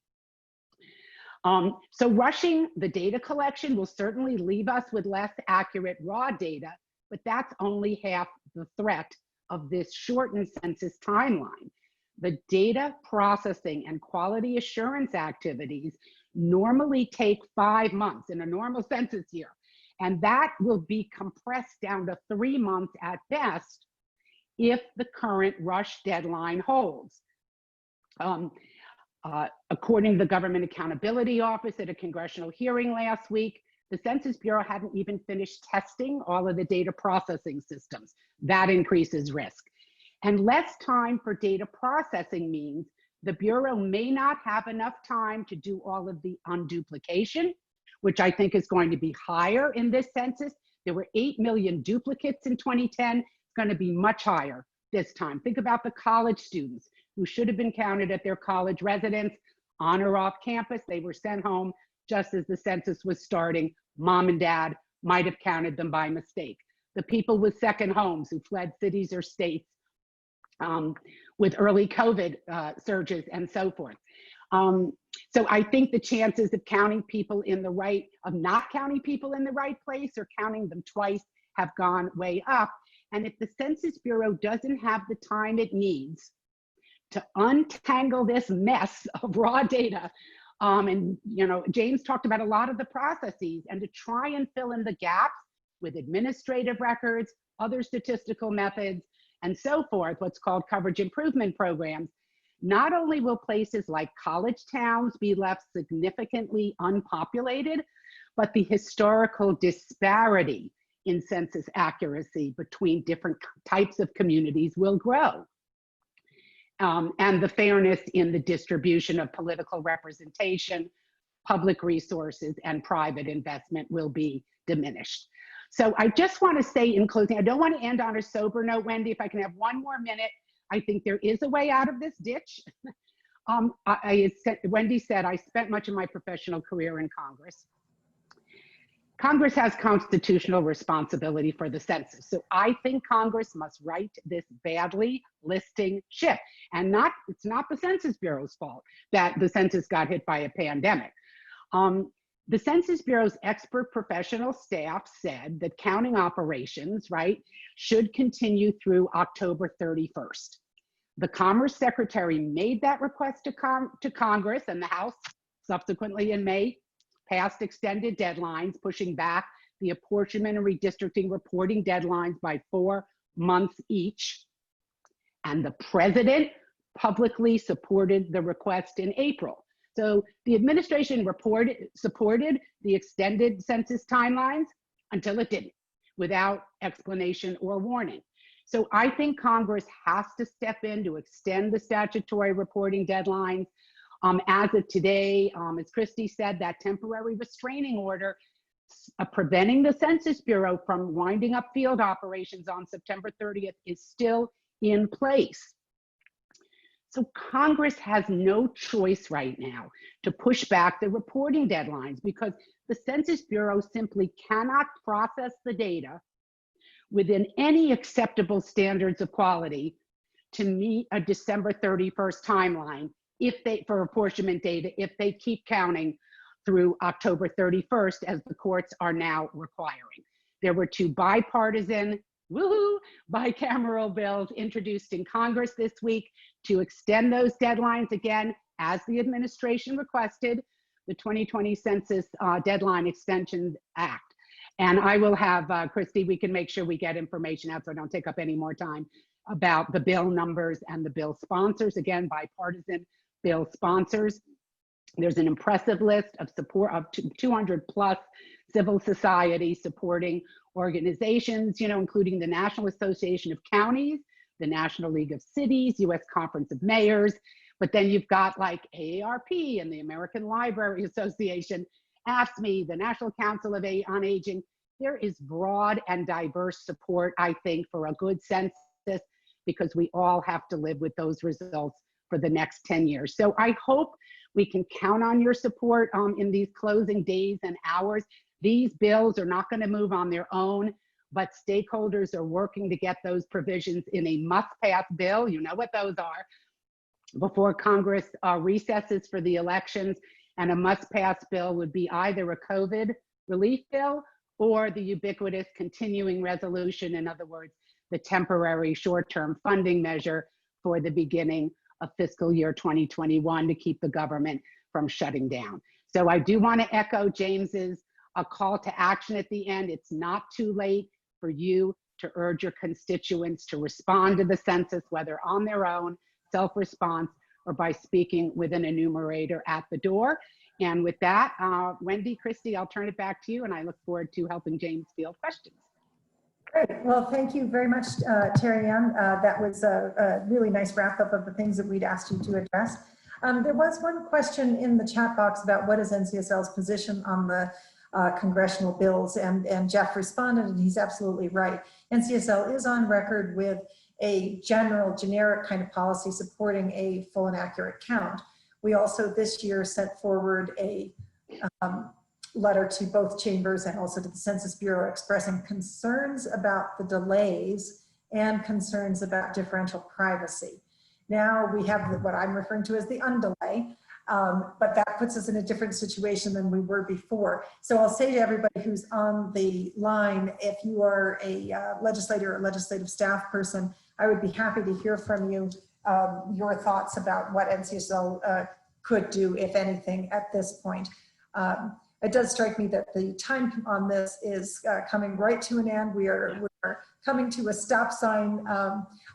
Speaker 4: So rushing the data collection will certainly leave us with less accurate raw data, but that's only half the threat of this shortened census timeline. The data processing and quality assurance activities normally take 5 months in a normal census year, and that will be compressed down to 3 months at best if the current rush deadline holds. According to the Government Accountability Office at a congressional hearing last week, the Census Bureau hadn't even finished testing all of the data processing systems. That increases risk. And less time for data processing means the Bureau may not have enough time to do all of the unduplication, which I think is going to be higher in this census. There were 8 million duplicates in 2010. It's going to be much higher this time. Think about the college students who should have been counted at their college residence, on or off campus. They were sent home just as the census was starting. Mom and dad might have counted them by mistake. The people with second homes who fled cities or states with early COVID surges and so forth. So I think the chances of counting people in the right, of not counting people in the right place or counting them twice have gone way up. And if the Census Bureau doesn't have the time it needs to untangle this mess of raw data, and James talked about a lot of the processes, and to try and fill in the gaps with administrative records, other statistical methods, and so forth, what's called coverage improvement programs, not only will places like college towns be left significantly unpopulated, but the historical disparity in census accuracy between different types of communities will grow. And the fairness in the distribution of political representation, public resources, and private investment will be diminished. So I just want to say in closing, I don't want to end on a sober note, Wendy, if I can have 1 more minute. I think there is a way out of this ditch. Wendy said, I spent much of my professional career in Congress. Congress has constitutional responsibility for the census. So I think Congress must right this badly listing ship. And it's not the Census Bureau's fault that the census got hit by a pandemic. The Census Bureau's expert professional staff said that counting operations, right, should continue through October 31st. The Commerce Secretary made that request to Congress, and the House subsequently in May passed extended deadlines, pushing back the apportionment and redistricting reporting deadlines by 4 months each. And the President publicly supported the request in April. So the administration supported the extended census timelines until it didn't, without explanation or warning. So I think Congress has to step in to extend the statutory reporting deadlines. As of today, as Christy said, that temporary restraining order preventing the Census Bureau from winding up field operations on September 30th is still in place. So Congress has no choice right now to push back the reporting deadlines because the Census Bureau simply cannot process the data within any acceptable standards of quality to meet a December 31st timeline for apportionment data if they keep counting through October 31st, as the courts are now requiring. There were 2 bipartisan, bicameral bills introduced in Congress this week to extend those deadlines again, as the administration requested, the 2020 Census Deadline Extension Act. And I will have, Christy, we can make sure we get information out so I don't take up any more time about the bill numbers and the bill sponsors, again, bipartisan bill sponsors. There's an impressive list of support of 200 plus civil society supporting organizations, including the National Association of Counties, the National League of Cities, U.S. Conference of Mayors, but then you've got like AARP and the American Library Association, AFSCME, the National Council on Aging. There is broad and diverse support, I think, for a good census because we all have to live with those results for the next 10 years. So I hope we can count on your support in these closing days and hours. These bills are not going to move on their own, but stakeholders are working to get those provisions in a must-pass bill. You know what those are, before Congress recesses for the elections. And a must-pass bill would be either a COVID relief bill or the ubiquitous continuing resolution, in other words, the temporary short-term funding measure for the beginning of fiscal year 2021 to keep the government from shutting down. So I do want to echo James's call to action at the end. It's not too late for you to urge your constituents to respond to the census, whether on their own, self-response, or by speaking with an enumerator at the door. And with that, Wendy, Christy, I'll turn it back to you, and I look forward to helping James field questions.
Speaker 1: Great. Well, thank you very much, Tyrion. That was a really nice wrap up of the things that we'd asked you to address. There was one question in the chat box about what is NCSL's position on the congressional bills, and Jeff responded, and he's absolutely right. NCSL is on record with a generic kind of policy supporting a full and accurate count. We also this year sent forward a letter to both chambers and also to the Census Bureau expressing concerns about the delays and concerns about differential privacy. Now we have what I'm referring to as the undelay, but that puts us in a different situation than we were before. So I'll say to everybody who's on the line, if you are a legislator or legislative staff person, I would be happy to hear from you your thoughts about what NCSL could do, if anything, at this point. It does strike me that the time on this is coming right to an end. We're coming to a stop sign.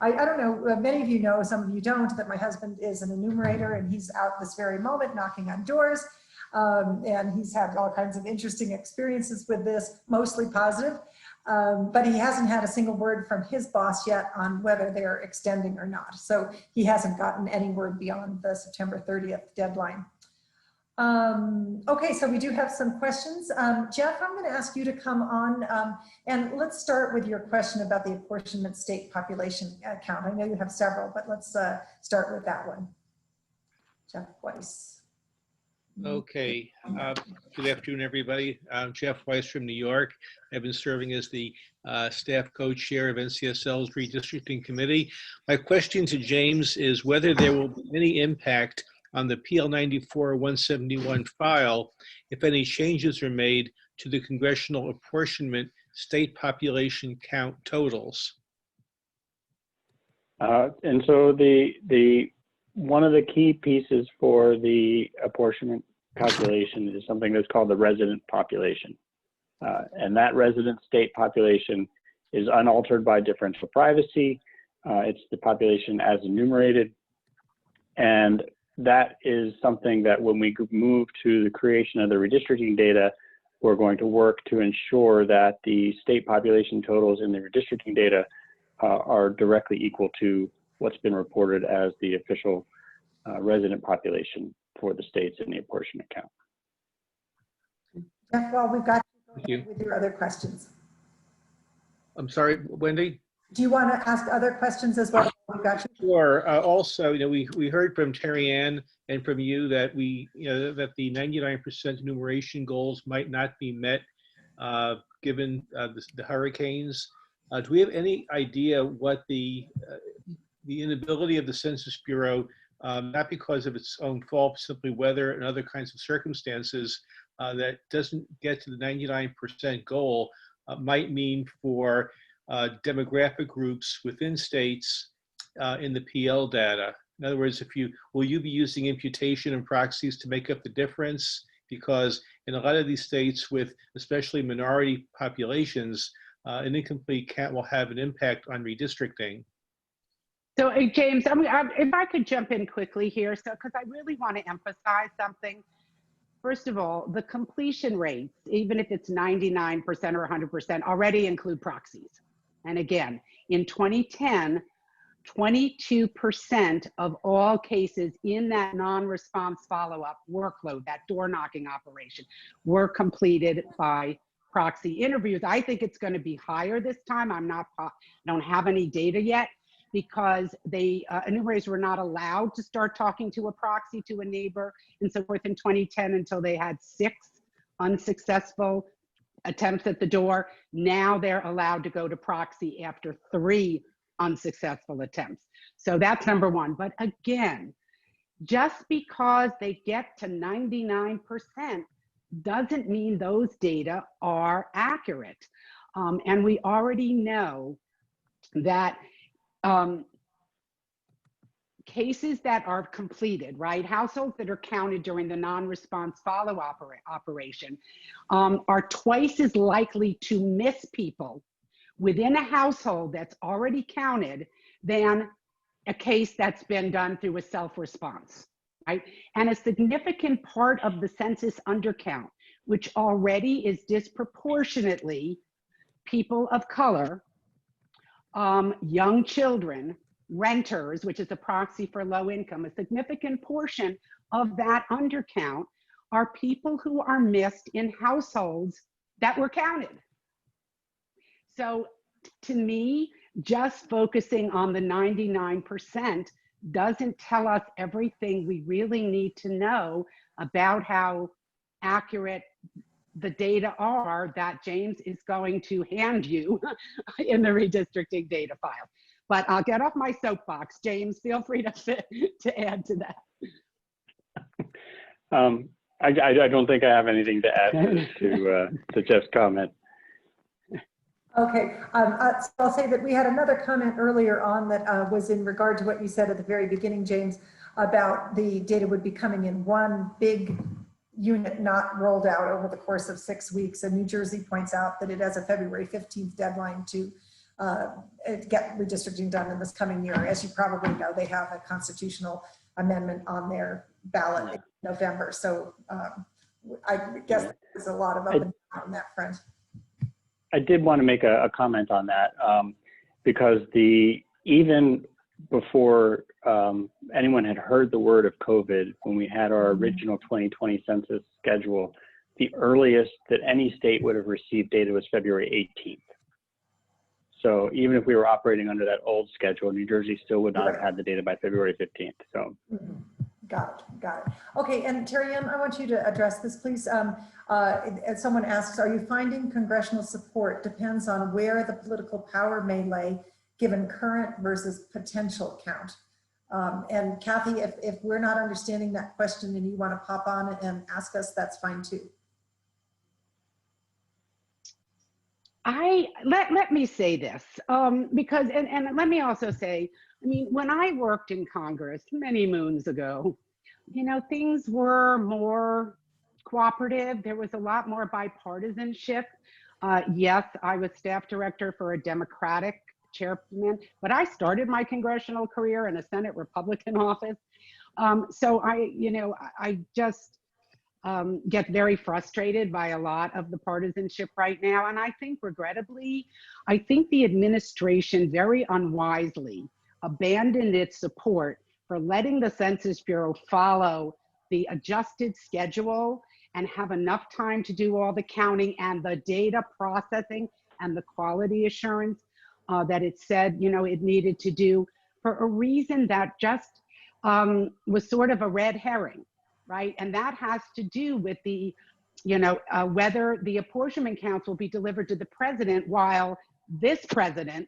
Speaker 1: I don't know, many of you know, some of you don't, that my husband is an enumerator and he's out this very moment knocking on doors. And he's had all kinds of interesting experiences with this, mostly positive. But he hasn't had a single word from his boss yet on whether they're extending or not. So he hasn't gotten any word beyond the September 30th deadline. Okay, so we do have some questions. Jeff, I'm going to ask you to come on and let's start with your question about the apportionment state population count. I know you have several, but let's start with that one. Jeff Weiss.
Speaker 5: Okay, good afternoon, everybody. I'm Jeff Weiss from New York. I've been serving as the staff co-chair of NCSL's Redistricting Committee. My question to James is whether there will be any impact on the PL 94-171 file if any changes are made to the congressional apportionment state population count totals.
Speaker 3: And so one of the key pieces for the apportionment calculation is something that's called the resident population. And that resident state population is unaltered by differential privacy. It's the population as enumerated. And that is something that when we move to the creation of the redistricting data, we're going to work to ensure that the state population totals in the redistricting data are directly equal to what's been reported as the official resident population for the states in the apportionment count.
Speaker 1: Jeff, well, we've got
Speaker 5: Thank
Speaker 1: you
Speaker 5: you.
Speaker 1: with your other questions.
Speaker 5: I'm sorry, Wendy?
Speaker 1: Do you want to ask other questions as well? We've got you.
Speaker 5: Sure. Also, we heard from Tyrion and from you that that the 99% enumeration goals might not be met given the hurricanes. Do we have any idea what the inability of the Census Bureau, not because of its own fault, simply weather and other kinds of circumstances, that doesn't get to the 99% goal might mean for demographic groups within states in the PL data? In other words, will you be using imputation and proxies to make up the difference? Because in a lot of these states with especially minority populations, an incomplete count will have an impact on redistricting.
Speaker 4: So James, if I could jump in quickly here, because I really want to emphasize something. First of all, the completion rates, even if it's 99% or 100%, already include proxies. And again, in 2010, 22% of all cases in that non-response follow-up workload, that door knocking operation, were completed by proxy interviews. I think it's going to be higher this time. I don't have any data yet, because enumerators were not allowed to start talking to a proxy, to a neighbor, and so forth in 2010 until they had 6 unsuccessful attempts at the door. Now they're allowed to go to proxy after 3 unsuccessful attempts. So that's number one. But again, just because they get to 99% doesn't mean those data are accurate. And we already know that cases that are completed, right, households that are counted during the non-response follow-up operation are twice as likely to miss people within a household that's already counted than a case that's been done through a self-response, right? And a significant part of the census undercount, which already is disproportionately people of color, young children, renters, which is a proxy for low income, a significant portion of that undercount are people who are missed in households that were counted. So to me, just focusing on the 99% doesn't tell us everything we really need to know about how accurate the data are that James is going to hand you in the redistricting data file. But I'll get off my soapbox. James, feel free to add to that.
Speaker 3: I don't think I have anything to add to Jeff's comment.
Speaker 1: Okay, so I'll say that we had another comment earlier on that was in regard to what you said at the very beginning, James, about the data would be coming in one big unit, not rolled out over the course of 6 weeks. And New Jersey points out that it has a February 15th deadline to get redistricting done in this coming year. As you probably know, they have a constitutional amendment on their ballot in November. So I guess there's a lot of up and down on that front.
Speaker 3: I did want to make a comment on that because even before anyone had heard the word of COVID, when we had our original 2020 census schedule, the earliest that any state would have received data was February 18th. So even if we were operating under that old schedule, New Jersey still would not have had the data by February 15th. So.
Speaker 1: Got it. Okay, and Tyrion, I want you to address this, please. As someone asks, are you finding congressional support depends on where the political power may lay given current versus potential count? And Kathy, if we're not understanding that question and you want to pop on and ask us, that's fine too.
Speaker 4: Let me say this, because, and let me also say, I mean, when I worked in Congress many moons ago, you know, things were more cooperative. There was a lot more bipartisanship. Yes, I was staff director for a Democratic chairman, but I started my congressional career in a Senate Republican office. So I just get very frustrated by a lot of the partisanship right now. And I think, regrettably, I think the administration very unwisely abandoned its support for letting the Census Bureau follow the adjusted schedule and have enough time to do all the counting and the data processing and the quality assurance that it said, you know, it needed to do, for a reason that just was sort of a red herring, right? And that has to do with the, you know, whether the apportionment counts will be delivered to the president while this president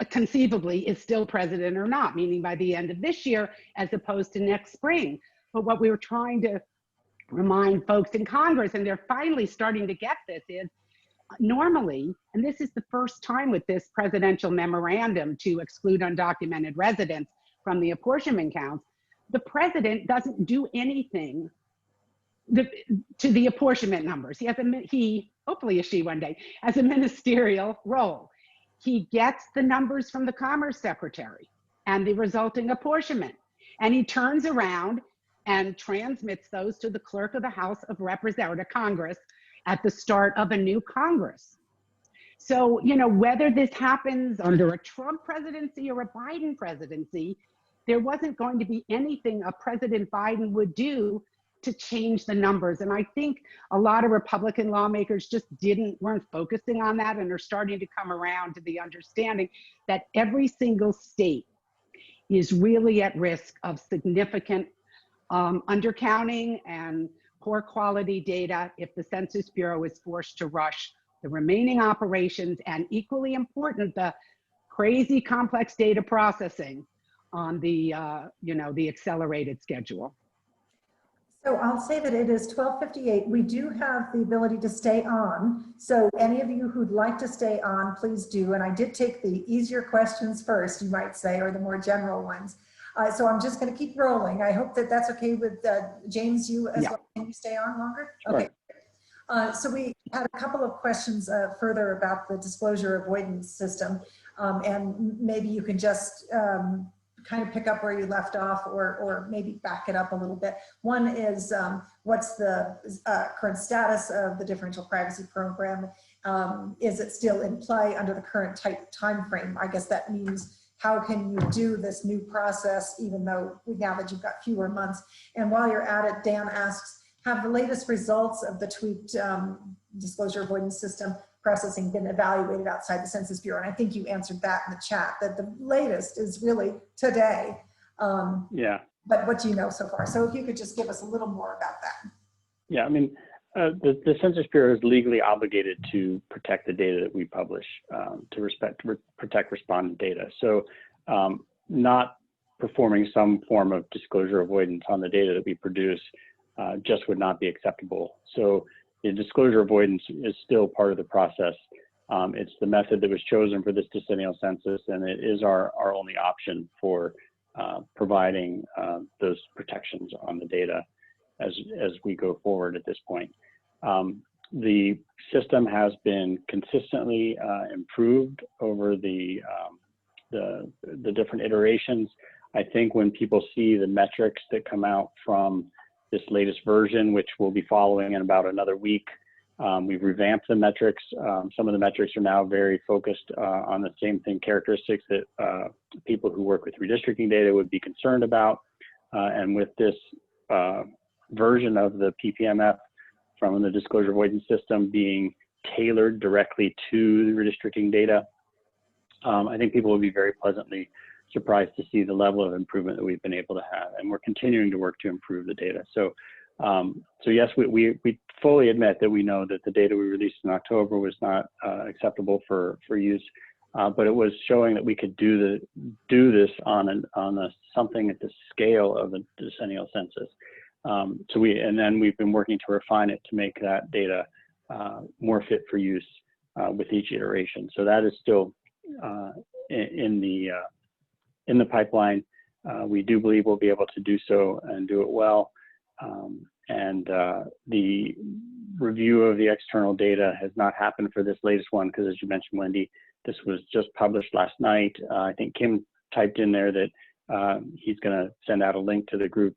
Speaker 4: conceivably is still president or not, meaning by the end of this year as opposed to next spring. But what we were trying to remind folks in Congress, and they're finally starting to get this, is normally, and this is the first time with this presidential memorandum to exclude undocumented residents from the apportionment counts, the president doesn't do anything to the apportionment numbers. He hopefully a she one day, has a ministerial role. He gets the numbers from the Commerce Secretary and the resulting apportionment, and he turns around and transmits those to the clerk of the House of Representatives, to Congress, at the start of a new Congress. So, you know, whether this happens under a Trump presidency or a Biden presidency, there wasn't going to be anything a President Biden would do to change the numbers. And I think a lot of Republican lawmakers just weren't focusing on that, and are starting to come around to the understanding that every single state is really at risk of significant undercounting and poor quality data if the Census Bureau is forced to rush the remaining operations, and equally important, the crazy complex data processing on the, you know, the accelerated schedule.
Speaker 1: So I'll say that it is 12:58. We do have the ability to stay on. So any of you who'd like to stay on, please do. And I did take the easier questions first, you might say, or the more general ones. So I'm just going to keep rolling. I hope that that's okay with James, you as well. Can you stay on longer? Okay. So we had a couple of questions further about the disclosure avoidance system. And maybe you can just kind of pick up where you left off, or maybe back it up a little bit. One is, what's the current status of the differential privacy program? Is it still in play under the current time frame? I guess that means, how can you do this new process even though now that you've got fewer months? And while you're at it, Dan asks, have the latest results of the tweaked disclosure avoidance system processing been evaluated outside the Census Bureau? And I think you answered that in the chat, that the latest is really today.
Speaker 3: Yeah.
Speaker 1: But what do you know so far? So if you could just give us a little more about that.
Speaker 3: Yeah, I mean, the Census Bureau is legally obligated to protect the data that we publish, to protect respondent data. So not performing some form of disclosure avoidance on the data that we produce just would not be acceptable. So the disclosure avoidance is still part of the process. It's the method that was chosen for this decennial census, and it is our only option for providing those protections on the data as we go forward at this point. The system has been consistently improved over the different iterations. I think when people see the metrics that come out from this latest version, which we'll be following in about another week, we've revamped the metrics. Some of the metrics are now very focused on the same thing, characteristics that people who work with redistricting data would be concerned about. And with this version of the Ppmf from the disclosure avoidance system being tailored directly to the redistricting data, I think people will be very pleasantly surprised to see the level of improvement that we've been able to have, and we're continuing to work to improve the data. So, so yes, we fully admit that we know that the data we released in October was not acceptable for use. but it was showing that we could do this on something at the scale of a decennial census. And then we've been working to refine it to make that data more fit for use with each iteration. So that is still in the pipeline. We do believe we'll be able to do so and do it well. The review of the external data has not happened for this latest one because, as you mentioned, Wendy, this was just published last night. I think Kim typed in there that he's going to send out a link to the group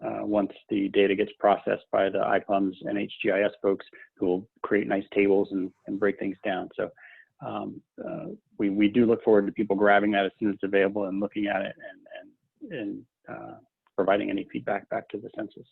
Speaker 3: once the data gets processed by the IPUMS and HGIS folks, who will create nice tables and break things down. So we do look forward to people grabbing that as soon as it's available and looking at it and providing any feedback back to the census.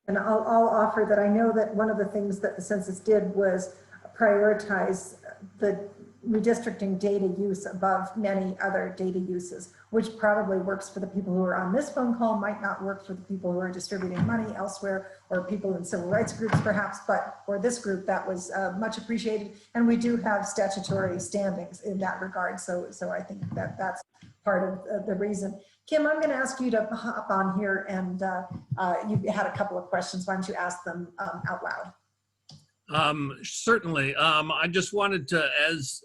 Speaker 1: And I'll offer that I know that one of the things that the census did was prioritize the redistricting data use above many other data uses, which probably works for the people who are on this phone call, might not work for the people who are distributing money elsewhere, or people in civil rights groups perhaps, but for this group that was much appreciated. And we do have statutory standings in that regard. So I think that that's part of the reason. Kim, I'm going to ask you to hop on here, and you had a couple of questions. Why don't you ask them out loud?
Speaker 6: Certainly. I just wanted to, as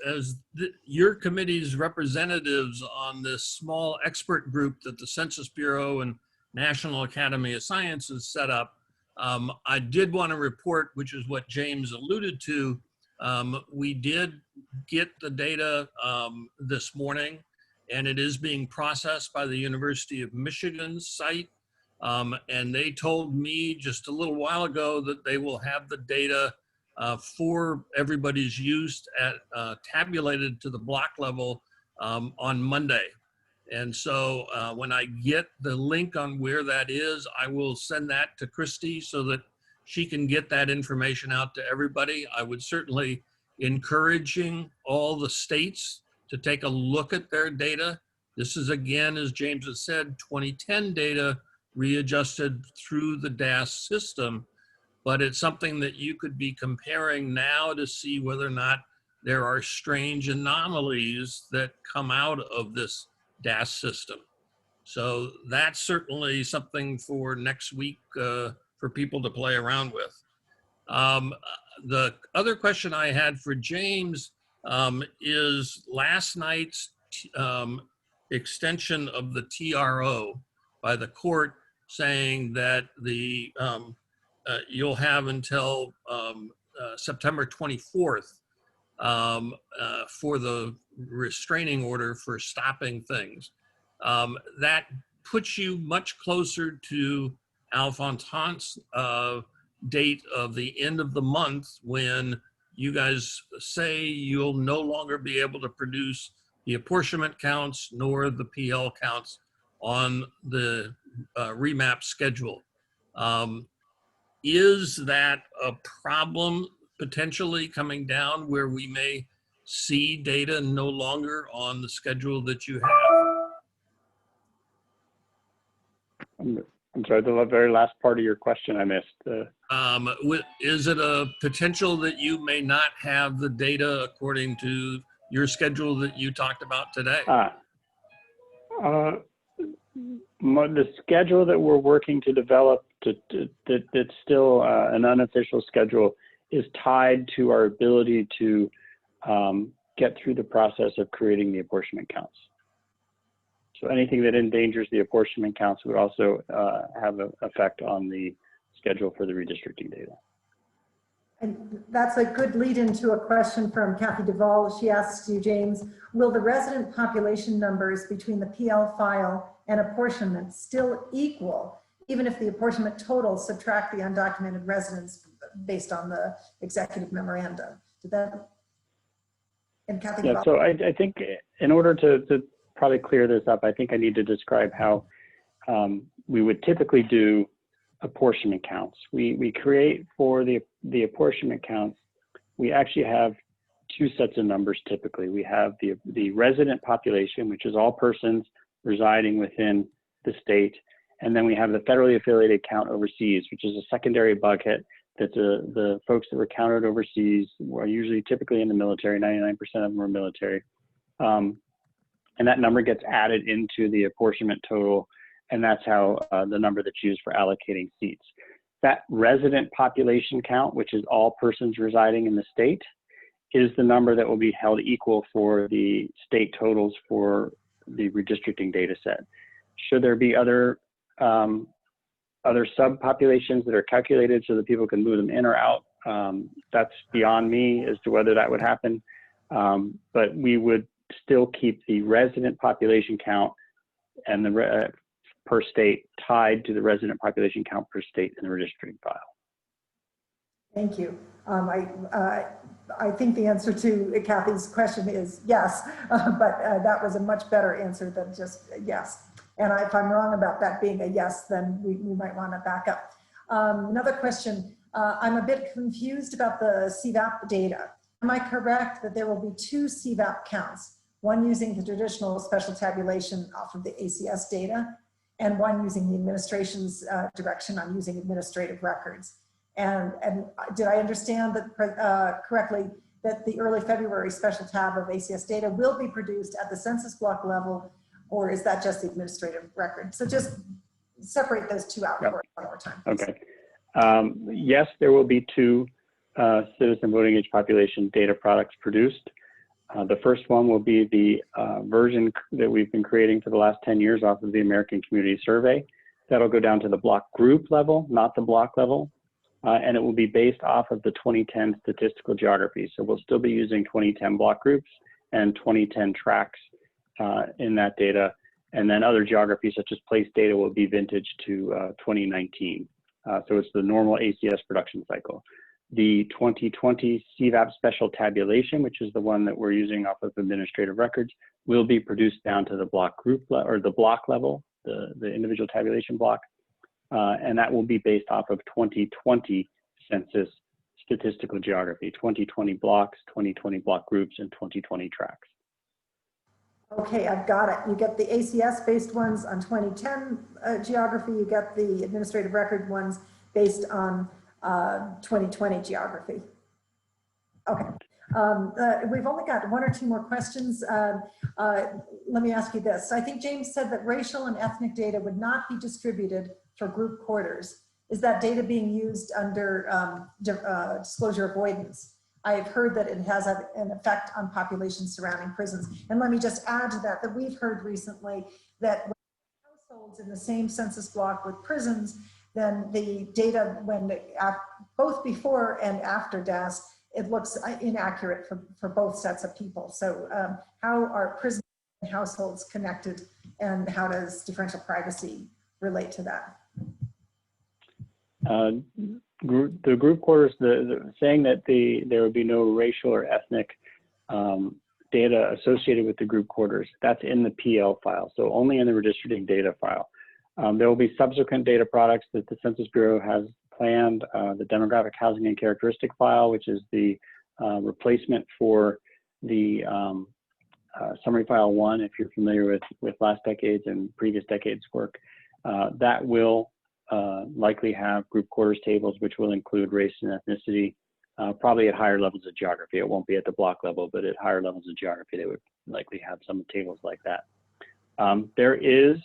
Speaker 6: your committee's representatives on this small expert group that the Census Bureau and National Academy of Sciences set up, I did want to report, which is what James alluded to. We did get the data this morning, and it is being processed by the University of Michigan's site. And they told me just a little while ago that they will have the data for everybody's use tabulated to the block level on Monday. And so when I get the link on where that is, I will send that to Christy so that she can get that information out to everybody. I would certainly encouraging all the states to take a look at their data. This is, again, as James has said, 2010 data readjusted through the DAS system. But it's something that you could be comparing now to see whether or not there are strange anomalies that come out of this DAS system. So that's certainly something for next week for people to play around with. The other question I had for James is last night's extension of the TRO by the court, saying that the you'll have until September 24th for the restraining order for stopping things. That puts you much closer to Alphonse's date of the end of the month, when you guys say you'll no longer be able to produce the apportionment counts nor the PL counts on the remap schedule. Is that a problem potentially coming down where we may see data no longer on the schedule that you have?
Speaker 3: I'm sorry, the very last part of your question I missed.
Speaker 6: Is it a potential that you may not have the data according to your schedule that you talked about today?
Speaker 3: The schedule that we're working to develop, that's still an unofficial schedule, is tied to our ability to get through the process of creating the apportionment counts. So anything that endangers the apportionment counts would also have an effect on the schedule for the redistricting data.
Speaker 1: And that's a good lead into a question from Kathy Duvall. She asks you, James, will the resident population numbers between the PL file and apportionment still equal, even if the apportionment totals subtract the undocumented residents based on the executive memorandum? Did that? And Kathy Duvall?
Speaker 3: So I think in order to probably clear this up, I think I need to describe how we would typically do apportionment counts. We create for the apportionment counts, we actually have two sets of numbers typically. We have the resident population, which is all persons residing within the state. And then we have the federally affiliated count overseas, which is a secondary bucket that the folks that were counted overseas were usually typically in the military, 99% of them were military. And that number gets added into the apportionment total, and that's how the number that's used for allocating seats. That resident population count, which is all persons residing in the state, is the number that will be held equal for the state totals for the redistricting data set. Should there be other subpopulations that are calculated so that people can move them in or out, that's beyond me as to whether that would happen. But we would still keep the resident population count and the per state tied to the resident population count per state in the redistricting file.
Speaker 1: Thank you. I think the answer to Kathy's question is yes, but that was a much better answer than just yes. And if I'm wrong about that being a yes, then we might want to back up. Another question, I'm a bit confused about the CVAP data. Am I correct that there will be two CVAP counts, one using the traditional special tabulation off of the ACS data, and one using the administration's direction on using administrative records? And did I understand that correctly, that the early February special tab of ACS data will be produced at the census block level, or is that just the administrative record? So just separate those two out for us one more time, please.
Speaker 3: Okay. Yes, there will be two citizen voting age population data products produced. The first one will be the version that we've been creating for the last 10 years off of the American Community Survey. That'll go down to the block group level, not the block level. And it will be based off of the 2010 statistical geography. So we'll still be using 2010 block groups and 2010 tracks in that data. And then other geographies such as place data will be vintage to 2019. So it's the normal ACS production cycle. The 2020 CVAP special tabulation, which is the one that we're using off of administrative records, will be produced down to the block group or the block level, the individual tabulation block. And that will be based off of 2020 census statistical geography, 2020 blocks, 2020 block groups, and 2020 tracks. Okay,
Speaker 1: I've got it. You get the ACS based ones on 2010 geography, you get the administrative record ones based on 2020 geography. Okay. We've only got one or two more questions. Let me ask you this. I think James said that racial and ethnic data would not be distributed for group quarters. Is that data being used under disclosure avoidance? I have heard that it has an effect on populations surrounding prisons. And let me just add to that, that we've heard recently that when households in the same census block with prisons, then the data, both before and after DAS, it looks inaccurate for both sets of people. So how are prison and households connected, and how does differential privacy relate to that?
Speaker 3: The group quarters, saying that there would be no racial or ethnic data associated with the group quarters, that's in the PL file, so only in the redistricting data file. There will be subsequent data products that the Census Bureau has planned, the demographic housing and characteristic file, which is the replacement for the summary file 1, if you're familiar with last decade's and previous decades work. That will likely have group quarters tables, which will include race and ethnicity, probably at higher levels of geography. It won't be at the block level, but at higher levels of geography, they would likely have some tables like that. There is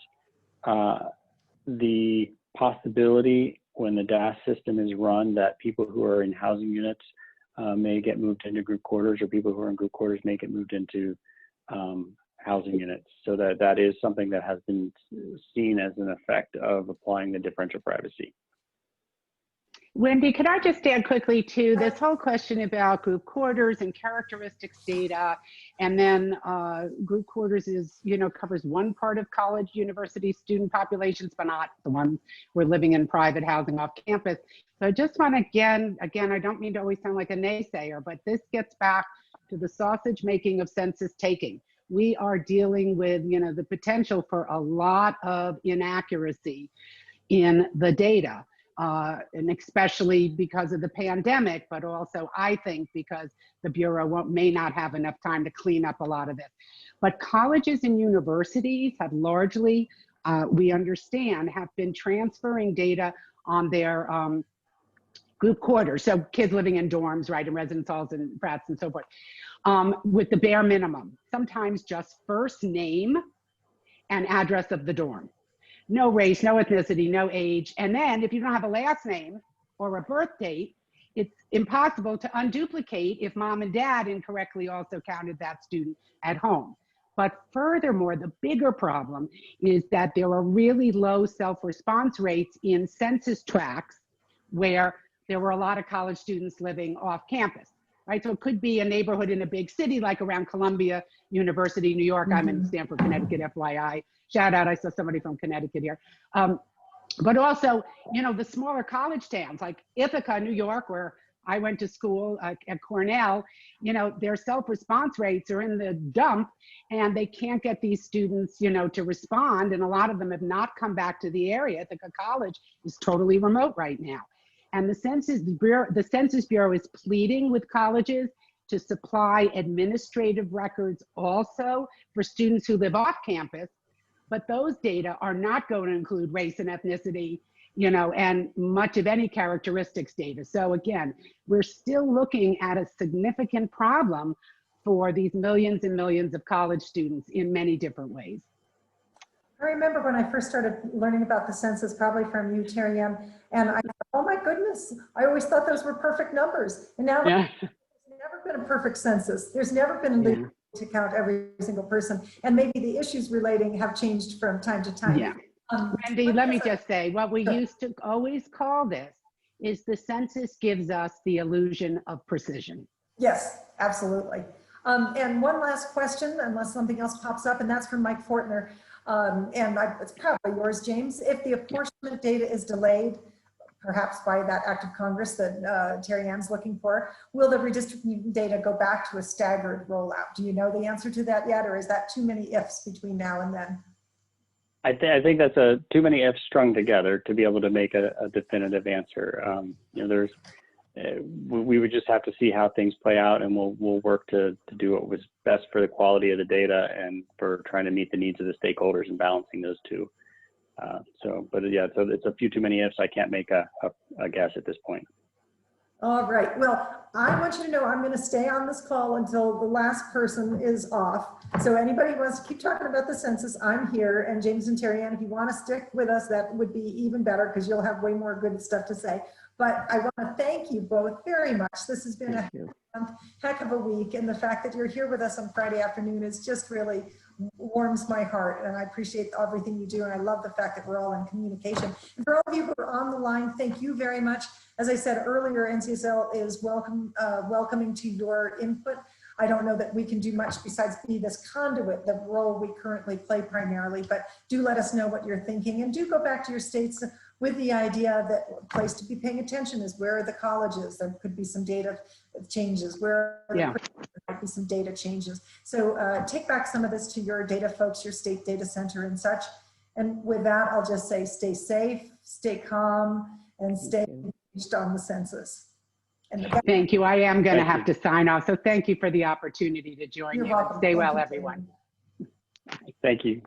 Speaker 3: the possibility when the DAS system is run that people who are in housing units may get moved into group quarters, or people who are in group quarters may get moved into housing units. So that is something that has been seen as an effect of applying the differential privacy.
Speaker 4: Wendy, could I just add quickly to this whole question about group quarters and characteristics data, and then group quarters is, covers one part of college, university student populations, but not the ones who are living in private housing off campus. So I just want to, again, I don't mean to always sound like a naysayer, but this gets back to the sausage making of census taking. We are dealing with, the potential for a lot of inaccuracy in the data. And especially because of the pandemic, but also I think because the Bureau may not have enough time to clean up a lot of this. But colleges and universities have largely, we understand, have been transferring data on their group quarters, so kids living in dorms, right, in residence halls and frats and so forth, with the bare minimum, sometimes just first name and address of the dorm. No race, no ethnicity, no age. And then if you don't have a last name or a birth date, it's impossible to unduplicate if mom and dad incorrectly also counted that student at home. But furthermore, the bigger problem is that there are really low self-response rates in census tracts where there were a lot of college students living off campus, right? So it could be a neighborhood in a big city, like around Columbia University, New York. I'm in Stamford, Connecticut, FYI. Shout out, I saw somebody from Connecticut here. But also, you know, the smaller college towns like Ithaca, New York, where I went to school at Cornell, you know, their self-response rates are in the dump and they can't get these students, you know, to respond. And a lot of them have not come back to the area. Ithaca College is totally remote right now. And the Census Bureau is pleading with colleges to supply administrative records also for students who live off campus. But those data are not going to include race and ethnicity, you know, and much of any characteristics data. So again, we're still looking at a significant problem for these millions and millions of college students in many different ways.
Speaker 1: I remember when I first started learning about the census, probably from you, Tyrion, and I thought, oh my goodness, I always thought those were perfect numbers. And now
Speaker 4: Yeah.
Speaker 1: there's never been a perfect census. There's never been a legal to count every single person. And maybe the issues relating have changed from time to time.
Speaker 4: Yeah. Wendy, let me just say, what we used to always call this is the census gives us the illusion of precision.
Speaker 1: Yes, absolutely. And one last question, unless something else pops up, and that's from Mike Fortner. It's probably yours, James. If the apportionment data is delayed, perhaps by that act of Congress that Tyrian's looking for, will the redistricting data go back to a staggered rollout? Do you know the answer to that yet, or is that too many ifs between now and then?
Speaker 3: I think that's too many ifs strung together to be able to make a definitive answer. You know, we would just have to see how things play out, and we'll work to do what was best for the quality of the data and for trying to meet the needs of the stakeholders and balancing those two. But yeah, so it's a few too many ifs. I can't make a guess at this point.
Speaker 1: All right. Well, I want you to know I'm going to stay on this call until the last person is off. So anybody who wants to keep talking about the census, I'm here. And James and Tyrion, if you want to stick with us, that would be even better because you'll have way more good stuff to say. But I want to thank you both very much. This has been a heck of a week. And the fact that you're here with us on Friday afternoon is just really warms my heart. And I appreciate everything you do. And I love the fact that we're all in communication. And for all of you who are on the line, thank you very much. As I said earlier, NCSL is welcoming to your input. I don't know that we can do much besides be this conduit, the role we currently play primarily, but do let us know what you're thinking, and do go back to your states with the idea that a place to be paying attention is where are the colleges. There could be some data changes, where there might be some data changes. So take back some of this to your data folks, your state data center and such. And with that, I'll just say stay safe, stay calm, and stay engaged on the census. And
Speaker 4: thank you. I am going to have to sign off. So thank you for the opportunity to join you.
Speaker 1: You're welcome.
Speaker 4: Stay well,
Speaker 1: Thank you,
Speaker 4: everyone.
Speaker 3: Thank you.